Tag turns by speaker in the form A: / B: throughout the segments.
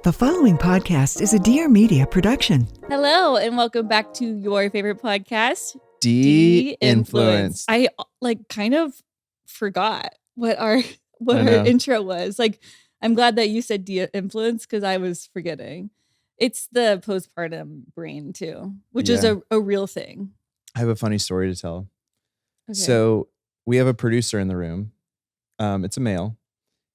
A: The following podcast is a Dear Media production.
B: Hello, and welcome back to your favorite podcast,
C: De-influenced.
B: I kind of forgot what our intro was. I'm glad that you said de-influence because I was forgetting. It's the postpartum brain too, which is a real thing.
C: I have a funny story to tell.
B: Okay.
C: So we have a producer in the room. It's a male,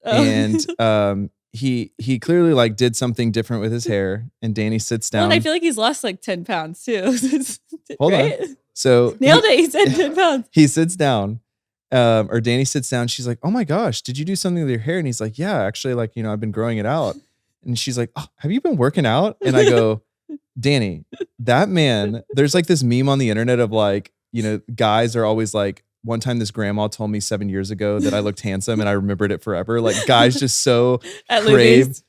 C: and he clearly did something different with his hair. And Danny sits down.
B: Well, and I feel like he's lost 10 pounds too.
C: Hold on. So
B: nailed it. He said 10 pounds.
C: He sits down, or Danny sits down. She's like, "Oh my gosh, did you do something with your hair?" And he's like, "Yeah, actually, I've been growing it out." And she's like, "Oh, have you been working out?" And I go, "Danny, that man." There's this meme on the internet of guys are always like, one time this grandma told me 7 years ago that I looked handsome and I remembered it forever. Guys just so crave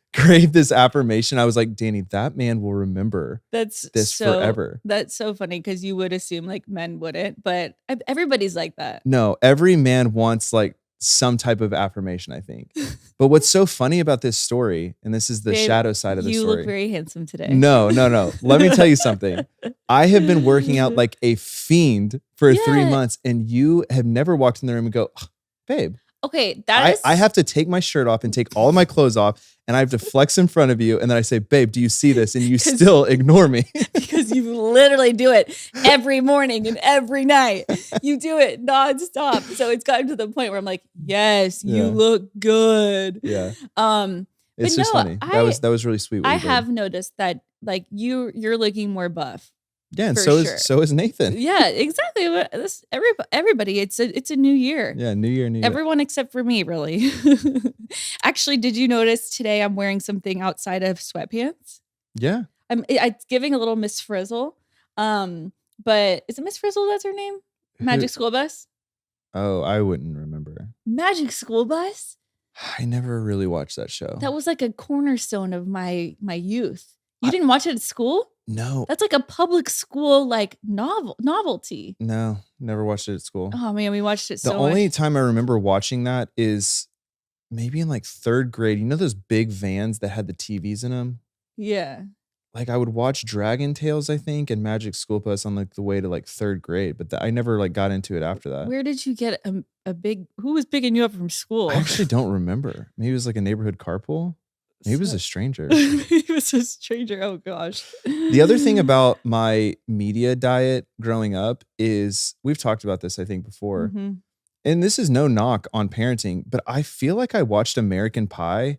C: this affirmation. I was like, Danny, that man will remember this forever.
B: That's so funny because you would assume men wouldn't, but everybody's like that.
C: No, every man wants some type of affirmation, I think. But what's so funny about this story, and this is the shadow side of the story.
B: You look very handsome today.
C: No. Let me tell you something. I have been working out like a fiend for 3 months, and you have never walked in the room and go, "Oh, babe."
B: Okay,
C: I have to take my shirt off and take all of my clothes off, and I have to flex in front of you, and then I say, "Babe, do you see this?" And you still ignore me.
B: Because you literally do it every morning and every night. You do it nonstop. So it's gotten to the point where I'm like, yes, you look good.
C: Yeah.
B: It's
C: just funny. That was really sweet.
B: I have noticed that you're looking more buff.
C: Yeah, and so is Nathan.
B: Yeah, exactly. Everybody, it's a new year.
C: Yeah, new year.
B: Everyone except for me, really. Actually, did you notice today I'm wearing something outside of sweatpants?
C: Yeah.
B: It's giving a little Miss Frizzle. But is it Miss Frizzle? That's her name? Magic School Bus?
C: Oh, I wouldn't remember.
B: Magic School Bus?
C: I never really watched that show.
B: That was a cornerstone of my youth. You didn't watch it at school?
C: No.
B: That's a public school novelty.
C: No, never watched it at school.
B: Oh man, we watched it so much.
C: The only time I remember watching that is maybe in third grade. You know those big vans that had the TVs in them?
B: Yeah.
C: I would watch Dragon Tales, I think, and Magic School Bus on the way to third grade, but I never got into it after that.
B: Where did you get a big? Who was picking you up from school?
C: I actually don't remember. Maybe it was a neighborhood carpool. Maybe it was a stranger.
B: It was a stranger. Oh gosh.
C: The other thing about my media diet growing up is we've talked about this, I think, before.
B: Mm-hmm.
C: And this is no knock on parenting, but I feel like I watched American Pie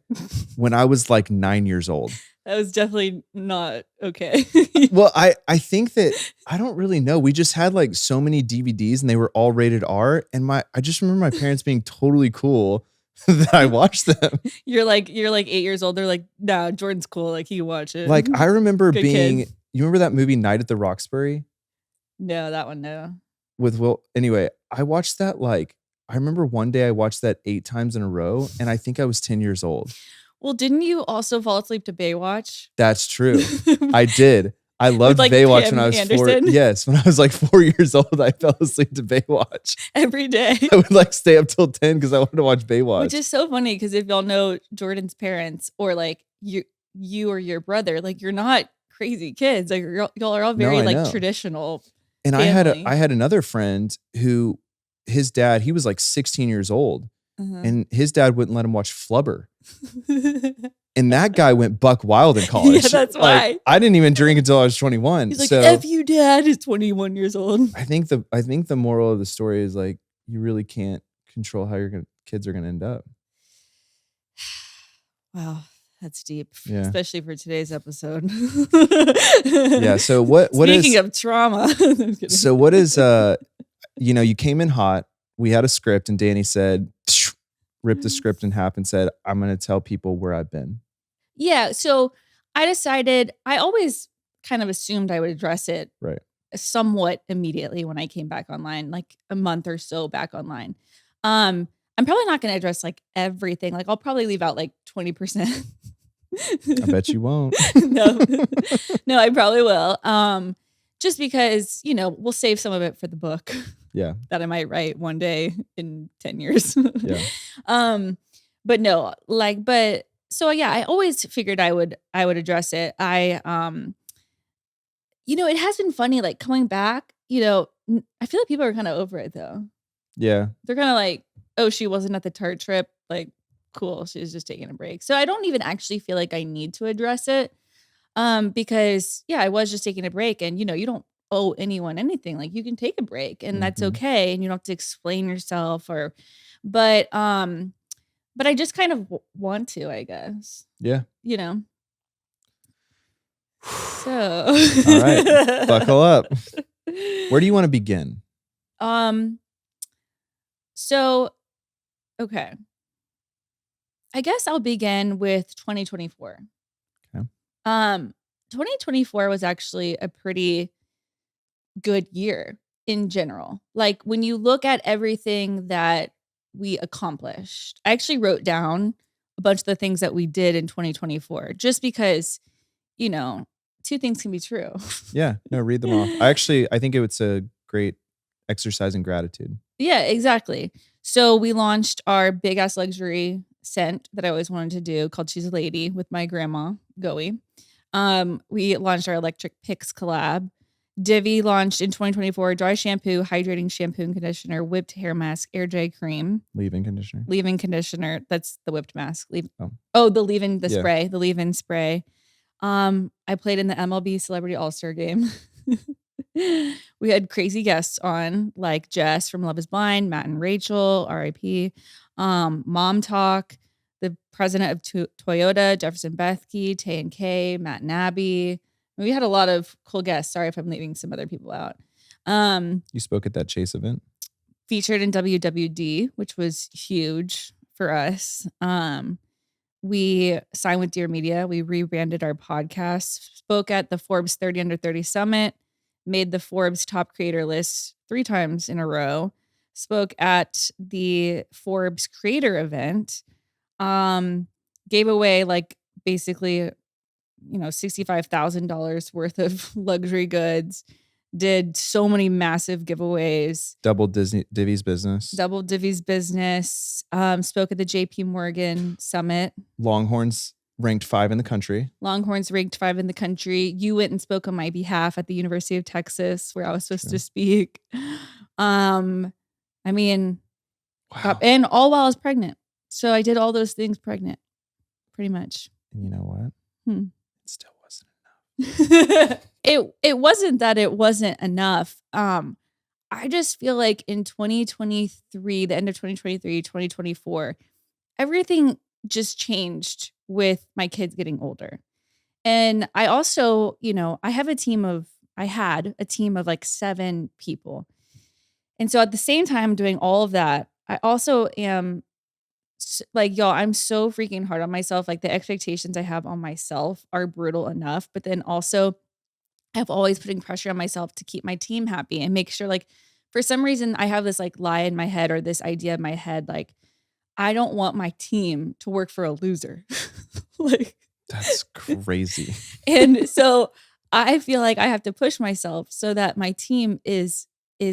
C: when I was 9 years old.
B: That was definitely not okay.
C: Well, I think that I don't really know. We just had so many DVDs and they were all rated R. And I just remember my parents being totally cool that I watched them.
B: You're 8 years old. They're like, no, Jordan's cool. He can watch it.
C: I remember
B: Good
C: being,
B: kids.
C: You remember that movie Night at the Roxbury?
B: No, that one, no.
C: With Will. Anyway, I watched that I remember one day I watched that 8 times in a row and I think I was 10 years old.
B: Well, didn't you also fall asleep to Baywatch?
C: That's true. I did. I loved Baywatch
B: Kim
C: when I was
B: Anderson?
C: 4. Yes, when I was 4 years old, I fell asleep to Baywatch.
B: Every day.
C: I would stay up till 10 because I wanted to watch Baywatch.
B: Which is so funny because if y'all know Jordan's parents or you or your brother, you're not crazy kids. Y'all are all very traditional.
C: And
B: family.
C: I had another friend who his dad, he was 16 years old.
B: Uh-huh.
C: And his dad wouldn't let him watch Flubber. And that guy went buck wild in college.
B: Yeah, that's why.
C: I didn't even drink until I was 21.
B: He's
C: so
B: F you, dad is 21 years old.
C: I think the moral of the story is you really can't control how your kids are going to end up.
B: Wow, that's deep.
C: Yeah.
B: Especially for today's episode.
C: Yeah. So
B: Speaking of trauma.
C: So what is you came in hot. We had a script and Danny said, ripped the script in half and said, "I'm going to tell people where I've been."
B: Yeah. So I decided, I always kind of assumed I would address it somewhat immediately when I came back online, a month or so back online. I'm probably not going to address everything. I'll probably leave out 20%.
C: I bet you won't.
B: No, I probably will. Just because, we'll save some of it for the book.
C: Yeah.
B: That I might write one day in 10 years.
C: Yeah.
B: But no, but So yeah, I always figured I would address it. It has been funny, like coming back, I feel like people are kind of over it though.
C: Yeah.
B: They're kind of like, oh, she wasn't at the Tarte trip. Like, cool. She was just taking a break. So I don't even actually feel like I need to address it. Because yeah, I was just taking a break and you don't owe anyone anything. Like you can take a break and that's okay. And you don't have to explain yourself but I just kind of want to, I guess.
C: Yeah.
B: So.
C: All right. Buckle up. Where do you want to begin?
B: So, okay. I guess I'll begin with 2024.
C: Okay.
B: 2024 was actually a pretty good year in general. Like when you look at everything that we accomplished, I actually wrote down a bunch of the things that we did in 2024, just because, two things can be true.
C: Yeah, no, read them off. I think it's a great exercise in gratitude.
B: Yeah, exactly. So we launched our big ass luxury scent that I always wanted to do called She's a Lady with my grandma, Goey. We launched our Electric Picks collab. Divi launched in 2024 dry shampoo, hydrating shampoo and conditioner, whipped hair mask, air dry cream.
C: Leave-in conditioner.
B: Leave-in conditioner. That's the whipped mask. The
C: Yeah.
B: spray, the leave-in spray. I played in the MLB Celebrity All-Star game. We had crazy guests on, like Jess from Love is Blind, Matt and Rachel, RIP, Mom Talk, the president of Toyota, Jefferson Bethke, Tay and Kay, Matt and Abby. We had a lot of cool guests. Sorry if I'm leaving some other people out.
C: You spoke at that Chase event?
B: Featured in WWD, which was huge for us. We signed with Dear Media. We rebranded our podcast, spoke at the Forbes 30 Under 30 Summit, made the Forbes top creator list 3 times in a row, spoke at the Forbes creator event, gave away like basically, $65,000 worth of luxury goods, did so many massive giveaways.
C: Double Divi's business.
B: Spoke at the JP Morgan Summit.
C: Longhorns ranked 5 in the country. You went and spoke on my behalf at the University of Texas where I was supposed to speak. Wow.
B: And all while I was pregnant. So I did all those things pregnant, pretty much.
C: And you know what? It still wasn't enough.
B: It wasn't that it wasn't enough. I just feel like in 2023, the end of 2023, 2024, everything just changed with my kids getting older. And I also, I had a team of like 7 people. And so at the same time doing all of that, I also am like, y'all, I'm so freaking hard on myself. Like the expectations I have on myself are brutal enough, but then also I've always putting pressure on myself to keep my team happy and make sure, like, for some reason I have this like lie in my head or this idea in my head, like, I don't want my team to work for a loser. Like,
C: that's crazy.
B: And so I feel like I have to push myself so that my team is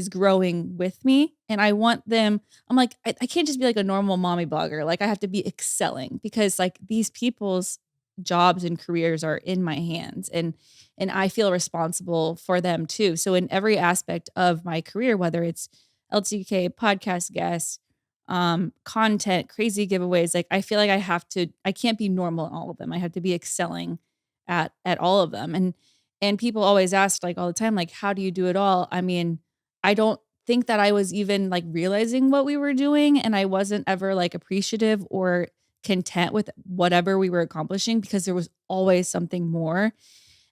B: growing with me. And I want them, I'm like, I can't just be like a normal mommy blogger. Like I have to be excelling because like these people's jobs and careers are in my hands and I feel responsible for them too. So in every aspect of my career, whether it's LTK, podcast guests, content, crazy giveaways, like I feel like I can't be normal in all of them. I have to be excelling at all of them. And people always ask like all the time, like, how do you do it all? I mean, I don't think that I was even like realizing what we were doing. And I wasn't ever like appreciative or content with whatever we were accomplishing because there was always something more.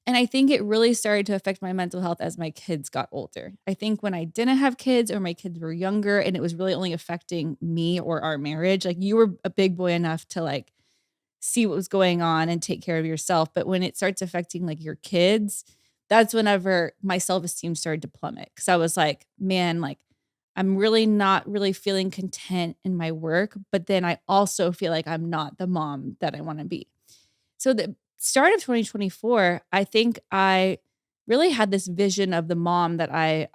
B: And I think it really started to affect my mental health as my kids got older. I think when I didn't have kids or my kids were younger and it was really only affecting me or our marriage, like you were a big boy enough to like see what was going on and take care of yourself. But when it starts affecting like your kids, that's whenever my self-esteem started to plummet. Cause I was like, man, like I'm really not really feeling content in my work. But then I also feel like I'm not the mom that I want to be. So the start of 2024, I think I really had this vision of the mom that I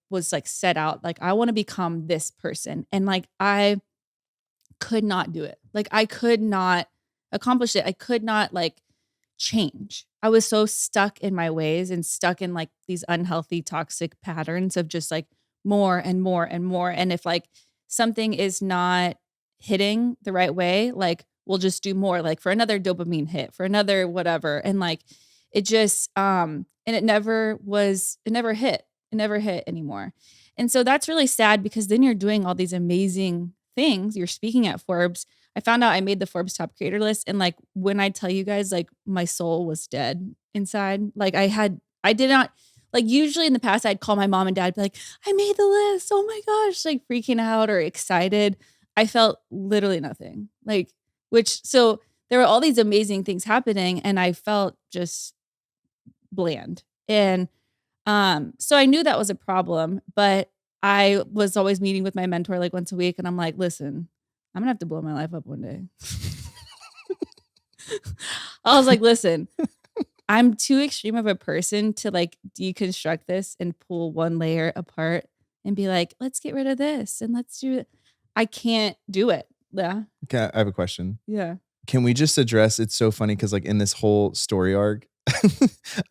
B: was like set out. Like I want to become this person. And like I could not do it. Like I could not accomplish it. I could not like change. I was so stuck in my ways and stuck in like these unhealthy, toxic patterns of just like more and more and more. And if like something is not hitting the right way, like we'll just do more, like for another dopamine hit, for another whatever. And like it just and it never hit. It never hit anymore. And so that's really sad because then you're doing all these amazing things. You're speaking at Forbes. I found out I made the Forbes top creator list. And like when I tell you guys, like my soul was dead inside. Like I did not, like usually in the past, I'd call my mom and dad, be like, I made the list. Oh my gosh, like freaking out or excited. I felt literally nothing. Like, so there were all these amazing things happening and I felt just bland. And so I knew that was a problem, but I was always meeting with my mentor like once a week and I'm like, listen, I'm gonna have to blow my life up one day. I was like, listen, I'm too extreme of a person to like deconstruct this and pull one layer apart and be like, let's get rid of this and let's do it. I can't do it. Yeah.
C: Okay, I have a question.
B: Yeah.
C: Can we just address, it's so funny because like in this whole story arc,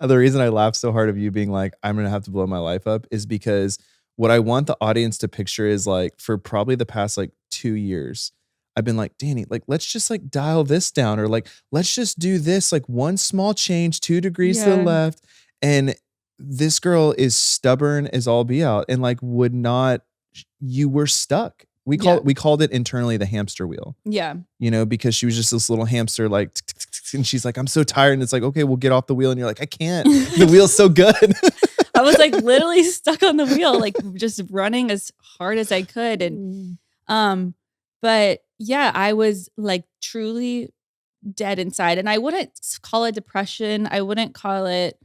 C: the reason I laugh so hard of you being like, I'm going to have to blow my life up is because what I want the audience to picture is like for probably the past like 2 years, I've been like, Dani, like, let's just like dial this down or like, let's just do this, like one small change, 2 degrees to the left. And this girl is stubborn as all be out and like would not, you were stuck. We called it internally the hamster wheel.
B: Yeah.
C: You know, because she was just this little hamster, like, and she's like, I'm so tired. And it's like, okay, we'll get off the wheel. And you're like, I can't. The wheel's so good.
B: I was like literally stuck on the wheel, like just running as hard as I could. And, but yeah, I was like truly dead inside. And I wouldn't call it depression. I wouldn't call it,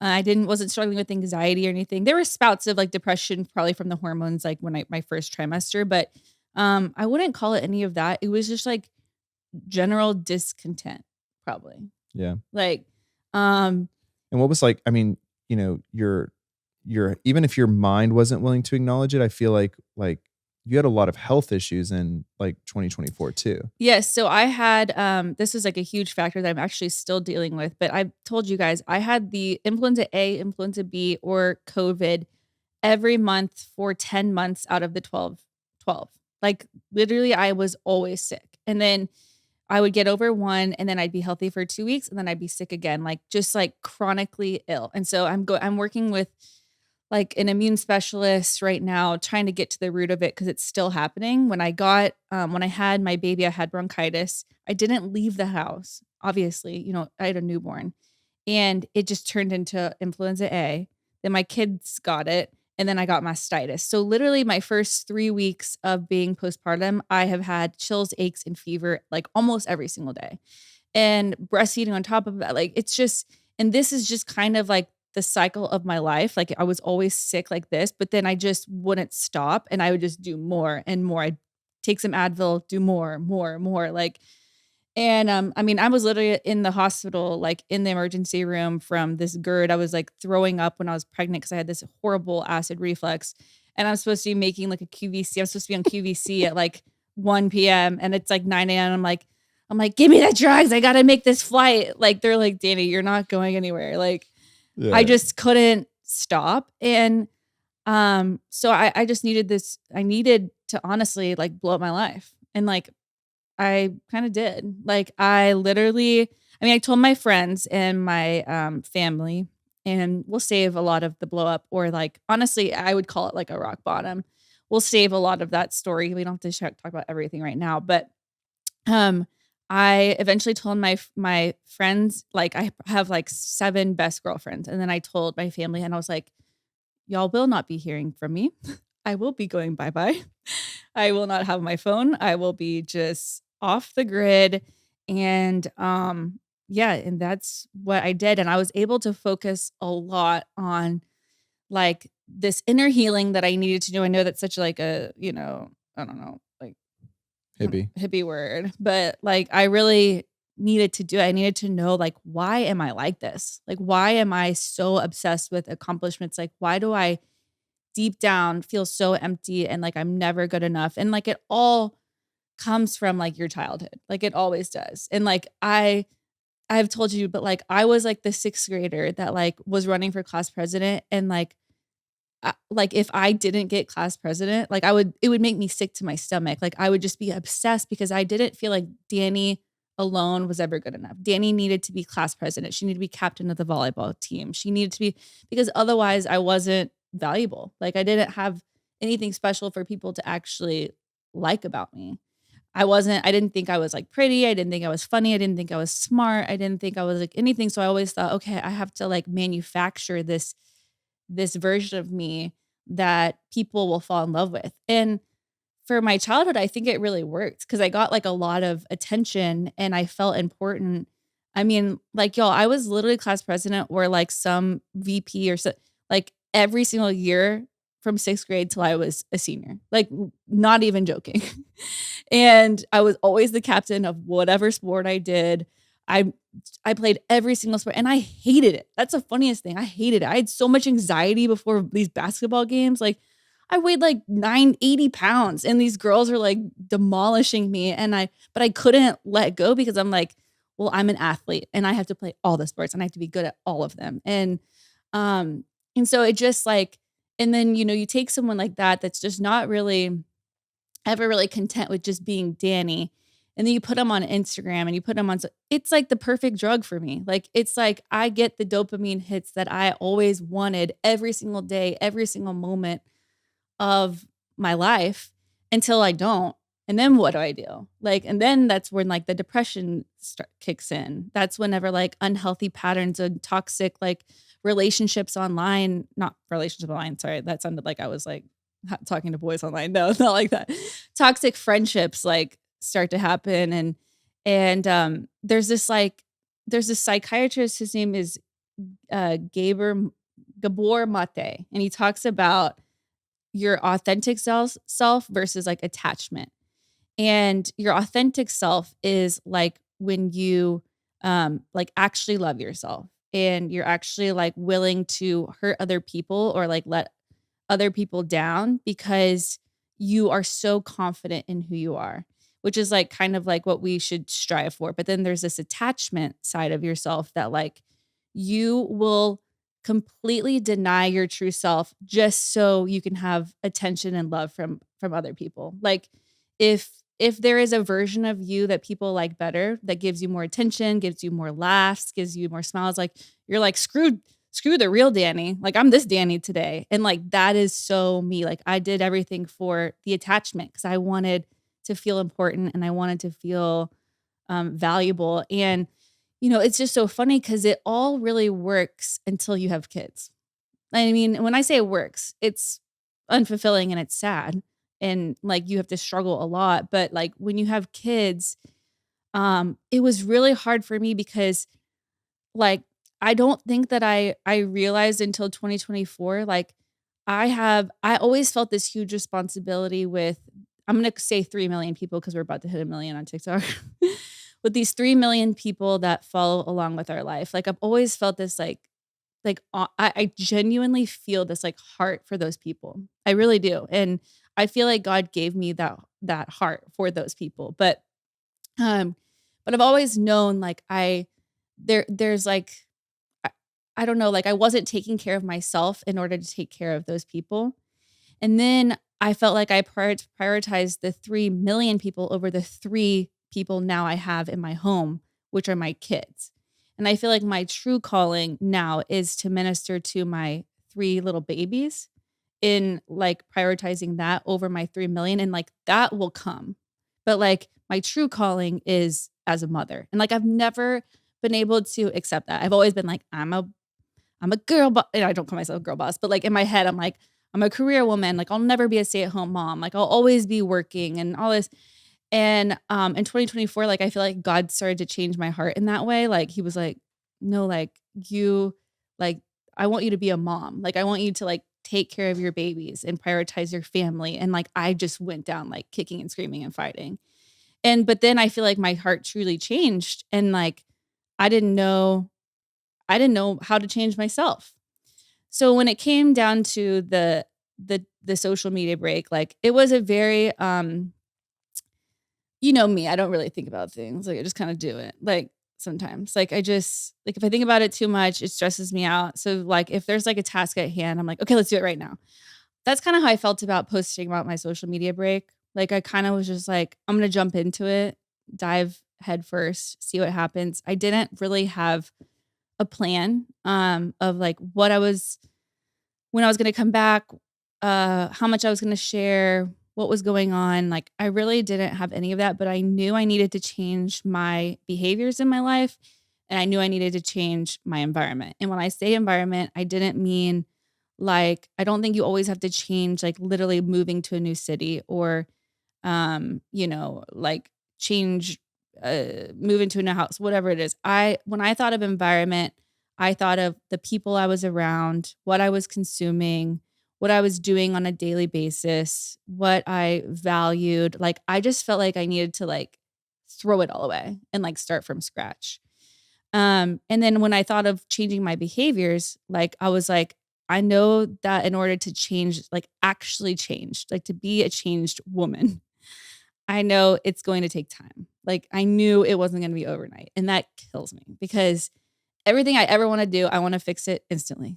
B: wasn't struggling with anxiety or anything. There were spouts of like depression, probably from the hormones, like when my first trimester, but I wouldn't call it any of that. It was just like general discontent, probably.
C: Yeah.
B: Like,
C: and what was like, I mean, you know, your even if your mind wasn't willing to acknowledge it, I feel like you had a lot of health issues in like 2024 too.
B: Yes. So I had, this was like a huge factor that I'm actually still dealing with, but I told you guys, I had the influenza A, influenza B, or COVID every month for 10 months out of the 12. Like literally I was always sick. And then I would get over one and then I'd be healthy for 2 weeks and then I'd be sick again, like just like chronically ill. And so I'm working with like an immune specialist right now, trying to get to the root of it because it's still happening. When I had my baby, I had bronchitis. I didn't leave the house. Obviously, you know, I had a newborn and it just turned into influenza A. Then my kids got it and then I got mastitis. So literally my first 3 weeks of being postpartum, I have had chills, aches, and fever like almost every single day. And breastfeeding on top of that, like it's just, and this is just kind of like the cycle of my life. Like I was always sick like this, but then I just wouldn't stop and I would just do more and more. I'd take some Advil, do more. Like, and I mean, I was literally in the hospital, like in the emergency room from this GERD. I was like throwing up when I was pregnant because I had this horrible acid reflux. And I'm supposed to be making like a QVC. I'm supposed to be on QVC at like 1 p.m. and it's like 9 a.m. I'm like, give me the drugs. I got to make this flight. Like, they're like, Dani, you're not going anywhere. Like, I just couldn't stop. And so I just needed this. I needed to honestly like blow up my life. And like, I kind of did. Like, I told my friends and my family, and we'll save a lot of the blow up, or like, honestly, I would call it like a rock bottom. We'll save a lot of that story. We don't have to talk about everything right now, but I eventually told my friends, like I have like 7 best girlfriends. And then I told my family and I was like, y'all will not be hearing from me. I will be going bye-bye. I will not have my phone. I will be just off the grid. And and that's what I did. And I was able to focus a lot on like this inner healing that I needed to do. I know that's such like a, you know, I don't know, like hippie word, but like I really needed to do it. I needed to know like, why am I like this? Like, why am I so obsessed with accomplishments? Like, why do I deep down feel so empty and like I'm never good enough? And like it all comes from like your childhood. Like it always does. And like I've told you, but like I was like the 6th grader that like was running for class president, and like if I didn't get class president, like it would make me sick to my stomach. Like I would just be obsessed because I didn't feel like Dani alone was ever good enough. Dani needed to be class president. She needed to be captain of the volleyball team. She needed to be, because otherwise I wasn't valuable. Like I didn't have anything special for people to actually like about me. I didn't think I was like pretty. I didn't think I was funny. I didn't think I was smart. I didn't think I was like anything. So I always thought, okay, I have to like manufacture this version of me that people will fall in love with. And for my childhood, I think it really worked because I got like a lot of attention and I felt important. I mean, like y'all, I was literally class president or like some VP or so, like every single year from 6th grade till I was a senior, like not even joking. And I was always the captain of whatever sport I did. I played every single sport and I hated it. That's the funniest thing. I hated it. I had so much anxiety before these basketball games. Like I weighed like 80 pounds and these girls are like demolishing me. But I couldn't let go because I'm like, well, I'm an athlete and I have to play all the sports and I have to be good at all of them. And so it just like, and then, you know, you take someone like that, that's just not really ever really content with just being Dani. And then you put them on Instagram and you put them on, it's like the perfect drug for me. Like, it's like, I get the dopamine hits that I always wanted every single day, every single moment of my life until I don't. And then what do I do? Like, and then that's when like the depression kicks in. That's whenever like unhealthy patterns and toxic like relationships online, not relationships online. Sorry. That sounded like I was like talking to boys online. No, it's not like that. Toxic friendships like start to happen. And there's this psychiatrist, his name is Gabor Mate, and he talks about your authentic self versus like attachment. And your authentic self is like when you like actually love yourself and you're actually like willing to hurt other people or like let other people down because you are so confident in who you are, which is like kind of like what we should strive for. But then there's this attachment side of yourself that like you will completely deny your true self just so you can have attention and love from other people. Like if there is a version of you that people like better, that gives you more attention, gives you more laughs, gives you more smiles, like you're like, screw the real Dani. Like I'm this Dani today. And like, that is so me. Like I did everything for the attachment because I wanted to feel important and I wanted to feel valuable. And, you know, it's just so funny because it all really works until you have kids. I mean, when I say it works, it's unfulfilling and it's sad. And like you have to struggle a lot. But like when you have kids, it was really hard for me because like I don't think that I realized until 2024, like I always felt this huge responsibility with, I'm going to say 3 million people because we're about to hit 1 million on TikTok. With these 3 million people that follow along with our life. Like I've always felt this I genuinely feel this like heart for those people. I really do. And I feel like God gave me that heart for those people. But I've always known like there's like I don't know, like I wasn't taking care of myself in order to take care of those people. And then I felt like I prioritized the 3 million people over the 3 people now I have in my home, which are my kids. And I feel like my true calling now is to minister to my 3 little babies in like prioritizing that over my 3 million. And like that will come. But like my true calling is as a mother. And like I've never been able to accept that. I've always been like, I'm a girl boss. I don't call myself a girl boss, but like in my head, I'm like, I'm a career woman. Like I'll never be a stay-at-home mom. Like I'll always be working and all this. And in 2024, like I feel like God started to change my heart in that way. Like he was like, no, like you, like I want you to be a mom. Like I want you to like take care of your babies and prioritize your family. And like I just went down like kicking and screaming and fighting. But then I feel like my heart truly changed. And like I didn't know how to change myself. So when it came down to the social media break, like it was a very you know me, I don't really think about things. Like I just kind of do it. Like sometimes, like I just like if I think about it too much, it stresses me out. So like if there's like a task at hand, I'm like, okay, let's do it right now. That's kind of how I felt about posting about my social media break. Like I kind of was just like, I'm gonna jump into it, dive head first, see what happens. I didn't really have a plan of like what I was when I was gonna come back, how much I was gonna share, what was going on. Like I really didn't have any of that, but I knew I needed to change my behaviors in my life and I knew I needed to change my environment. And when I say environment, I didn't mean like I don't think you always have to change like literally moving to a new city or like change move into a new house, whatever it is. When I thought of environment, I thought of the people I was around, what I was consuming, what I was doing on a daily basis, what I valued. Like I just felt like I needed to like throw it all away and like start from scratch. And then when I thought of changing my behaviors, like I was like, I know that in order to change, like actually change, like to be a changed woman, I know it's going to take time. Like I knew it wasn't going to be overnight. And that kills me because everything I ever want to do, I want to fix it instantly.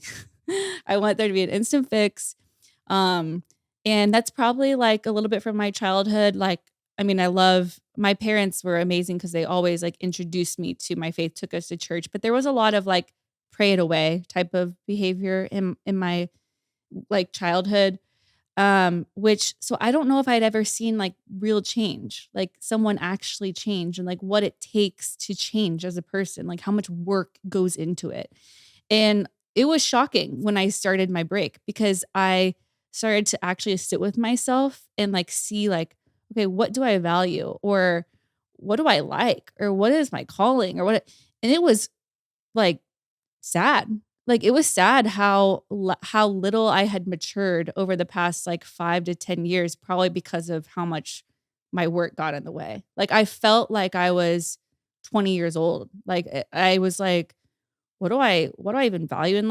B: I want there to be an instant fix. Um, and that's probably like a little bit from my childhood. Like, I mean, I love my parents were amazing because they always like introduced me to my faith, took us to church, but there was a lot of like pray it away type of behavior in my like childhood. Which so I don't know if I'd ever seen like real change, like someone actually change and like what it takes to change as a person, like how much work goes into it. And it was shocking when I started my break because I started to actually sit with myself and like see like, okay, what do I value or what do I like or what is my calling or what? And it was like sad. Like it was sad how little I had matured over the past like 5 to 10 years, probably because of how much my work got in the way. Like I felt like I was 20 years old. Like I was like, what do I even value in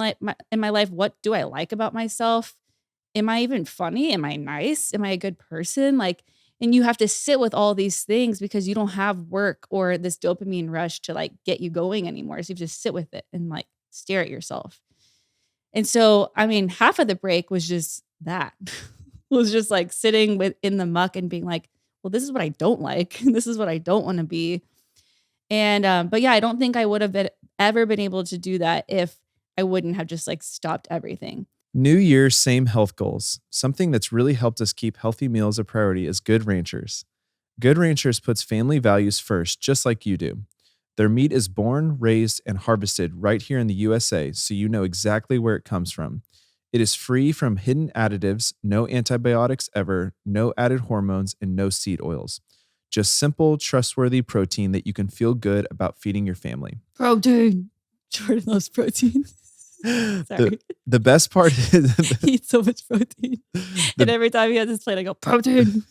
B: in my life? What do I like about myself? Am I even funny? Am I nice? Am I a good person? Like, and you have to sit with all these things because you don't have work or this dopamine rush to like get you going anymore. So you have to sit with it and like stare at yourself. And so, I mean, half of the break was just that was just like sitting in the muck and being like, well, this is what I don't like. This is what I don't want to be. And, but yeah, I don't think I would have ever been able to do that if I wouldn't have just like stopped everything.
C: New Year, same health goals. Something that's really helped us keep healthy meals a priority is Good Ranchers. Good Ranchers puts family values first, just like you do. Their meat is born, raised, and harvested right here in the USA, so you know exactly where it comes from. It is free from hidden additives, no antibiotics ever, no added hormones, and no seed oils. Just simple, trustworthy protein that you can feel good about feeding your family.
B: Protein. Jordan loves protein. Sorry.
C: The best part is
B: he eats so much protein. And every time he has his plate, I go, protein.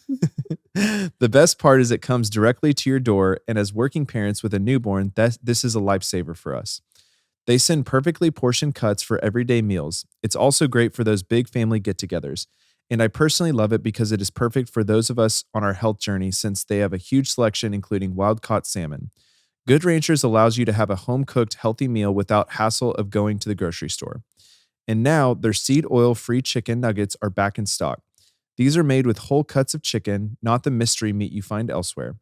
C: The best part is it comes directly to your door. And as working parents with a newborn, this is a lifesaver for us. They send perfectly portioned cuts for everyday meals. It's also great for those big family get-togethers. And I personally love it because it is perfect for those of us on our health journey since they have a huge selection, including wild-caught salmon. Good Ranchers allows you to have a home-cooked, healthy meal without hassle of going to the grocery store. And now, their seed oil-free chicken nuggets are back in stock. These are made with whole cuts of chicken, not the mystery meat you find elsewhere.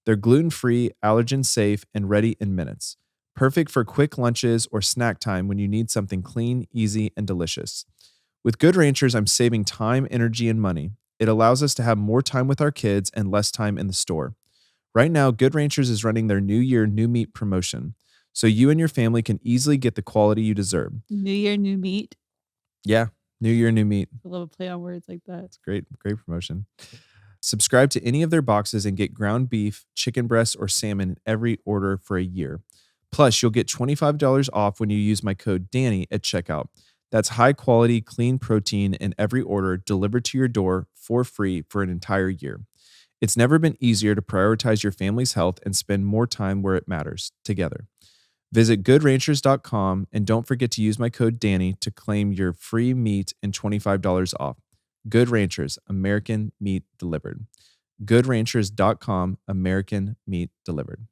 C: They're gluten-free, allergen-safe, and ready in minutes. Perfect for quick lunches or snack time when you need something clean, easy, and delicious. With Good Ranchers, I'm saving time, energy, and money. It allows us to have more time with our kids and less time in the store. Right now, Good Ranchers is running their New Year, New Meat promotion, so you and your family can easily get the quality you deserve.
B: New Year, New Meat?
C: Yeah, New Year, New Meat.
B: I love a play on words like that.
C: It's great promotion. Subscribe to any of their boxes and get ground beef, chicken breast, or salmon in every order for a year. Plus, you'll get $25 off when you use my code Dani at checkout. That's high-quality, clean protein in every order delivered to your door for free for an entire year. It's never been easier to prioritize your family's health and spend more time where it matters, together. Visit goodranchers.com and don't forget to use my code Dani to claim your free meat and $25 off. Good Ranchers, American meat delivered. GoodRanchers.com, American meat delivered.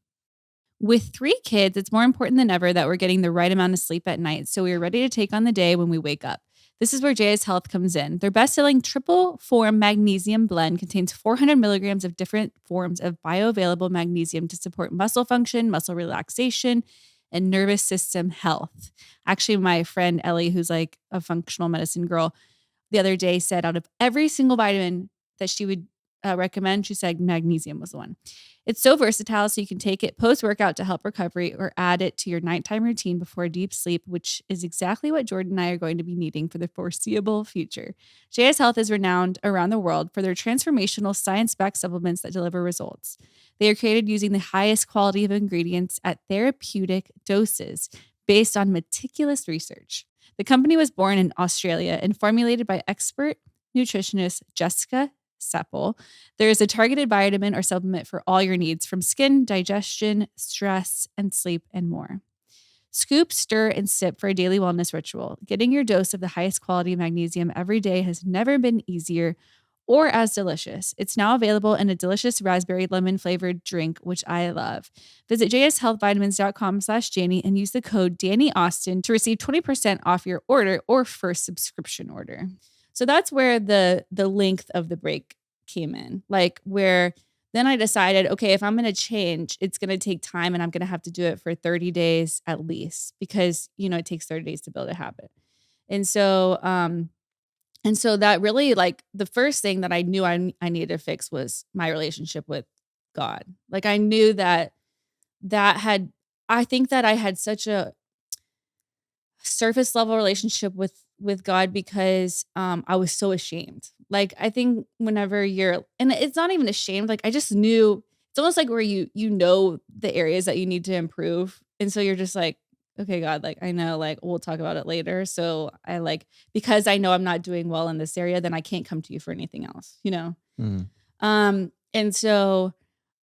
B: With 3 kids, it's more important than ever that we're getting the right amount of sleep at night so we are ready to take on the day when we wake up. This is where JS Health comes in. Their best-selling triple form magnesium blend contains 400 milligrams of different forms of bioavailable magnesium to support muscle function, muscle relaxation, and nervous system health. Actually, my friend Ellie, who's like a functional medicine girl, the other day said out of every single vitamin that she would recommend, she said magnesium was the one. It's so versatile, so you can take it post-workout to help recovery or add it to your nighttime routine before deep sleep, which is exactly what Jordan and I are going to be needing for the foreseeable future. JS Health is renowned around the world for their transformational science-backed supplements that deliver results. They are created using the highest quality of ingredients at therapeutic doses based on meticulous research. The company was born in Australia and formulated by expert nutritionist Jessica Seppel. There is a targeted vitamin or supplement for all your needs, from skin, digestion, stress, and sleep, and more. Scoop, stir, and sip for a daily wellness ritual. Getting your dose of the highest quality magnesium every day has never been easier or as delicious. It's now available in a delicious raspberry lemon flavored drink, which I love. Visit jshealthvitamins.com/Janie and use the code DannyAustin to receive 20% off your order or first subscription order. So that's where the length of the break came in. Like, where then I decided, okay, if I'm going to change, it's going to take time and I'm going to have to do it for 30 days at least, because, it takes 30 days to build a habit. And so that really, like, the first thing that I knew I needed to fix was my relationship with God. Like, I knew I think that I had such a surface level relationship with God because I was so ashamed. Like, I think whenever and it's not even ashamed, like, I just knew. It's almost like where you know the areas that you need to improve. And so you're just like, okay, God, like, I know, like, we'll talk about it later. So because I know I'm not doing well in this area, then I can't come to you for anything else,
C: Mm.
B: And so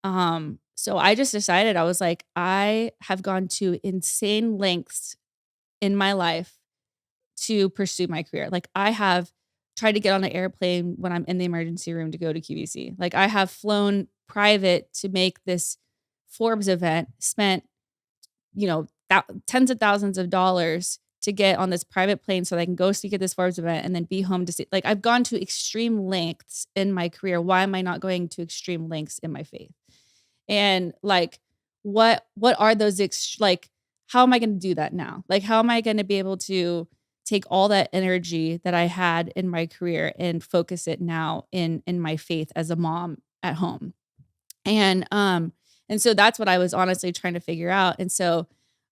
B: I just decided, I was like, I have gone to insane lengths in my life to pursue my career. Like, I have tried to get on an airplane when I'm in the emergency room to go to QVC. Like, I have flown private to make this Forbes event, spent, tens of thousands of dollars to get on this private plane so that I can go speak at this Forbes event and then be home to see. Like, I've gone to extreme lengths in my career. Why am I not going to extreme lengths in my faith? And like, what are those, how am I going to do that now? Like, how am I going to be able to take all that energy that I had in my career and focus it now in my faith as a mom at home? And so that's what I was honestly trying to figure out. And so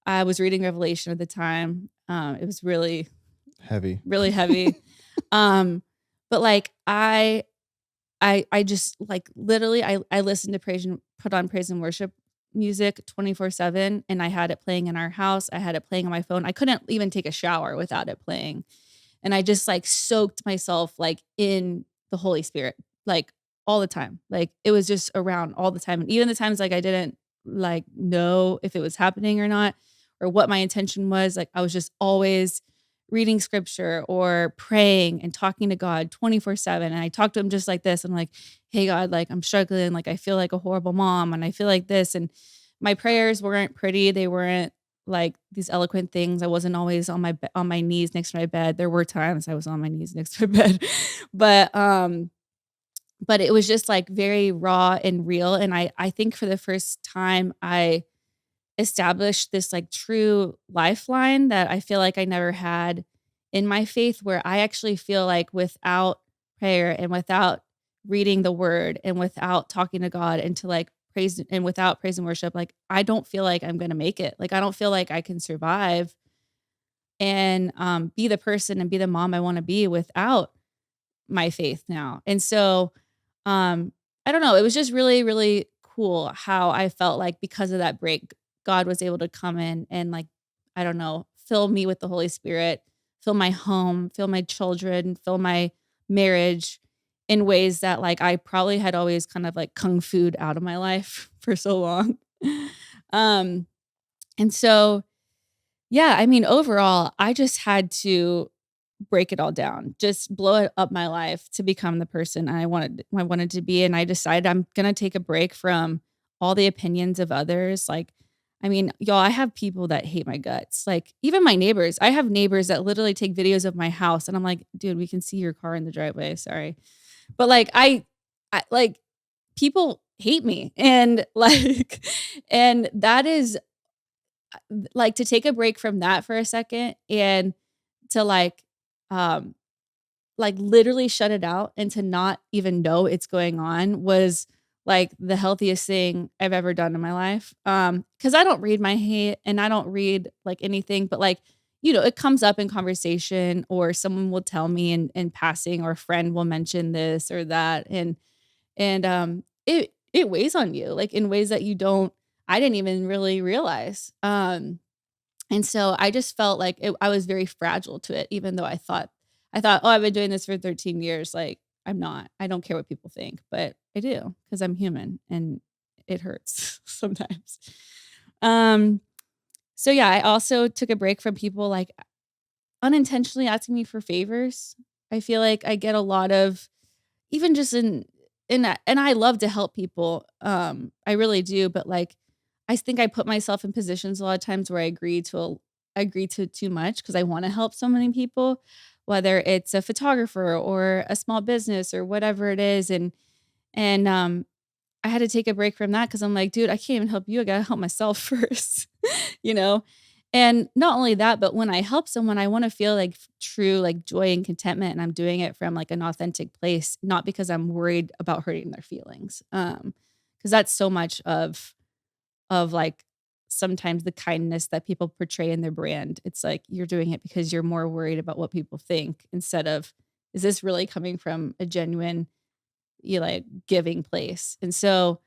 B: I was reading Revelation at the time. It was really
C: heavy.
B: But like, I just, like, literally I listened to put on praise and worship music 24/7, and I had it playing in our house. I had it playing on my phone. I couldn't even take a shower without it playing. And I just, like, soaked myself, like, in the Holy Spirit, like, all the time. Like, it was just around all the time. And even the times, like, I didn't, like, know if it was happening or not, or what my intention was. Like, I was just always reading scripture or praying and talking to God 24/7. And I talked to him just like this. I'm like, hey, God, like, I'm struggling. Like, I feel like a horrible mom and I feel like this. And my prayers weren't pretty. They weren't like these eloquent things. I wasn't always on my knees next to my bed. There were times I was on my knees next to my bed, but it was just, like, very raw and real. And I think for the first time I established this, like, true lifeline that I feel like I never had in my faith, where I actually feel like without prayer and without reading the word and without talking to God and to, like, praise, and without praise and worship, like, I don't feel like I'm going to make it. Like, I don't feel like I can survive and be the person and be the mom I want to be without my faith now. And so I don't know, it was just really, really cool how I felt like because of that break, God was able to come in and, like, I don't know, fill me with the Holy Spirit, fill my home, fill my children, fill my marriage in ways that, like, I probably had always kind of, like, kung fu'd out of my life for so long. And so, yeah, I mean, overall, I just had to break it all down, just blow it up my life to become the person I wanted to be. And I decided I'm going to take a break from all the opinions of others. Like, I mean, y'all, I have people that hate my guts. Like even my neighbors, I have neighbors that literally take videos of my house and I'm like, dude, we can see your car in the driveway. Sorry. But like, I like people hate me and like, and that is like to take a break from that for a second and to like literally shut it out and to not even know it's going on was like the healthiest thing I've ever done in my life. Cause I don't read my hate and I don't read like anything, but like, you know, it comes up in conversation or someone will tell me in passing or a friend will mention this or that. And it weighs on you like in ways that I didn't even really realize. And so I just felt like I was very fragile to it, even though I thought, oh, I've been doing this for 13 years. Like I'm not, I don't care what people think, but I do because I'm human and it hurts sometimes. So yeah, I also took a break from people like unintentionally asking me for favors. I feel like I get a lot of, even just in that, and I love to help people. I really do, but like I think I put myself in positions a lot of times where I agree to too much because I want to help so many people, whether it's a photographer or a small business or whatever it is. And I had to take a break from that because I'm like, dude, I can't even help you. I gotta help myself first, you know? And not only that, but when I help someone, I want to feel like true, like joy and contentment. And I'm doing it from like an authentic place, not because I'm worried about hurting their feelings. Because that's so much of like sometimes the kindness that people portray in their brand. It's like you're doing it because you're more worried about what people think instead of, is this really coming from a genuine, you like giving place? And so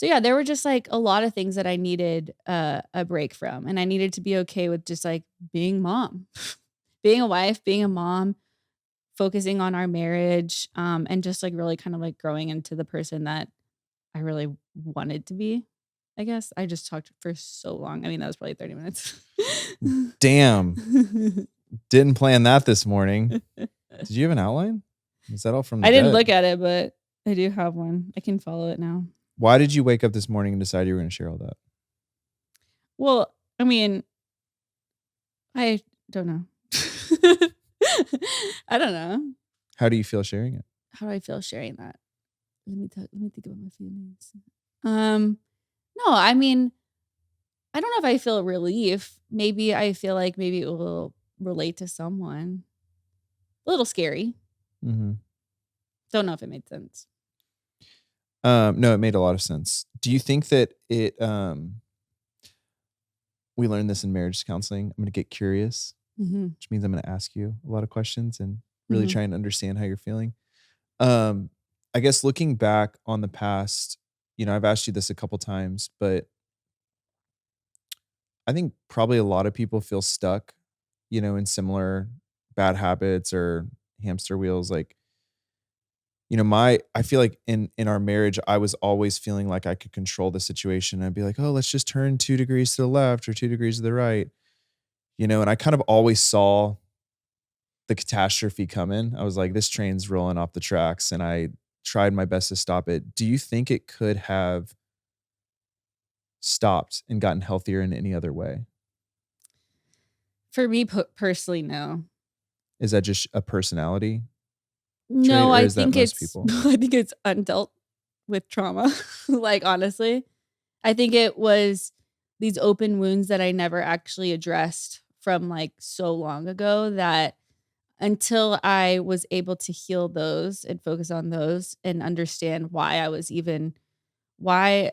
B: yeah, there were just like a lot of things that I needed a break from, and I needed to be okay with just like being mom, being a wife, being a mom, focusing on our marriage, and just like really kind of like growing into the person that I really wanted to be. I guess I just talked for so long. I mean, that was probably 30 minutes.
C: Damn. Didn't plan that this morning. Did you have an outline? Is that all from the
B: I didn't
C: dead?
B: look at it, but I do have one. I can follow it now.
C: Why did you wake up this morning and decide you were going to share all that?
B: Well, I mean, I don't know. I don't know.
C: How do you feel sharing it?
B: How do I feel sharing that? Let me think about my feelings. No, I mean, I don't know if I feel relief. Maybe I feel like maybe it will relate to someone. A little scary.
C: Mm-hmm.
B: Don't know if it made sense.
C: No, it made a lot of sense. Do you think that it, we learned this in marriage counseling. I'm going to get curious, which means I'm going to ask you a lot of questions and really try and understand how you're feeling. I guess looking back on the past, you know, I've asked you this a couple times, but I think probably a lot of people feel stuck, you know, in similar bad habits or hamster wheels. Like, you know, I feel like in our marriage, I was always feeling like I could control the situation. I'd be like, oh, let's just turn 2 degrees to the left or 2 degrees to the right, you know, and I kind of always saw the catastrophe coming. I was like, this train's rolling off the tracks, and I tried my best to stop it. Do you think it could have stopped and gotten healthier in any other way?
B: For me personally, no.
C: Is that just a personality?
B: No, I think
C: people?
B: I think it's undealt with trauma. Like honestly, I think it was these open wounds that I never actually addressed from like so long ago that until I was able to heal those and focus on those and understand why I was even why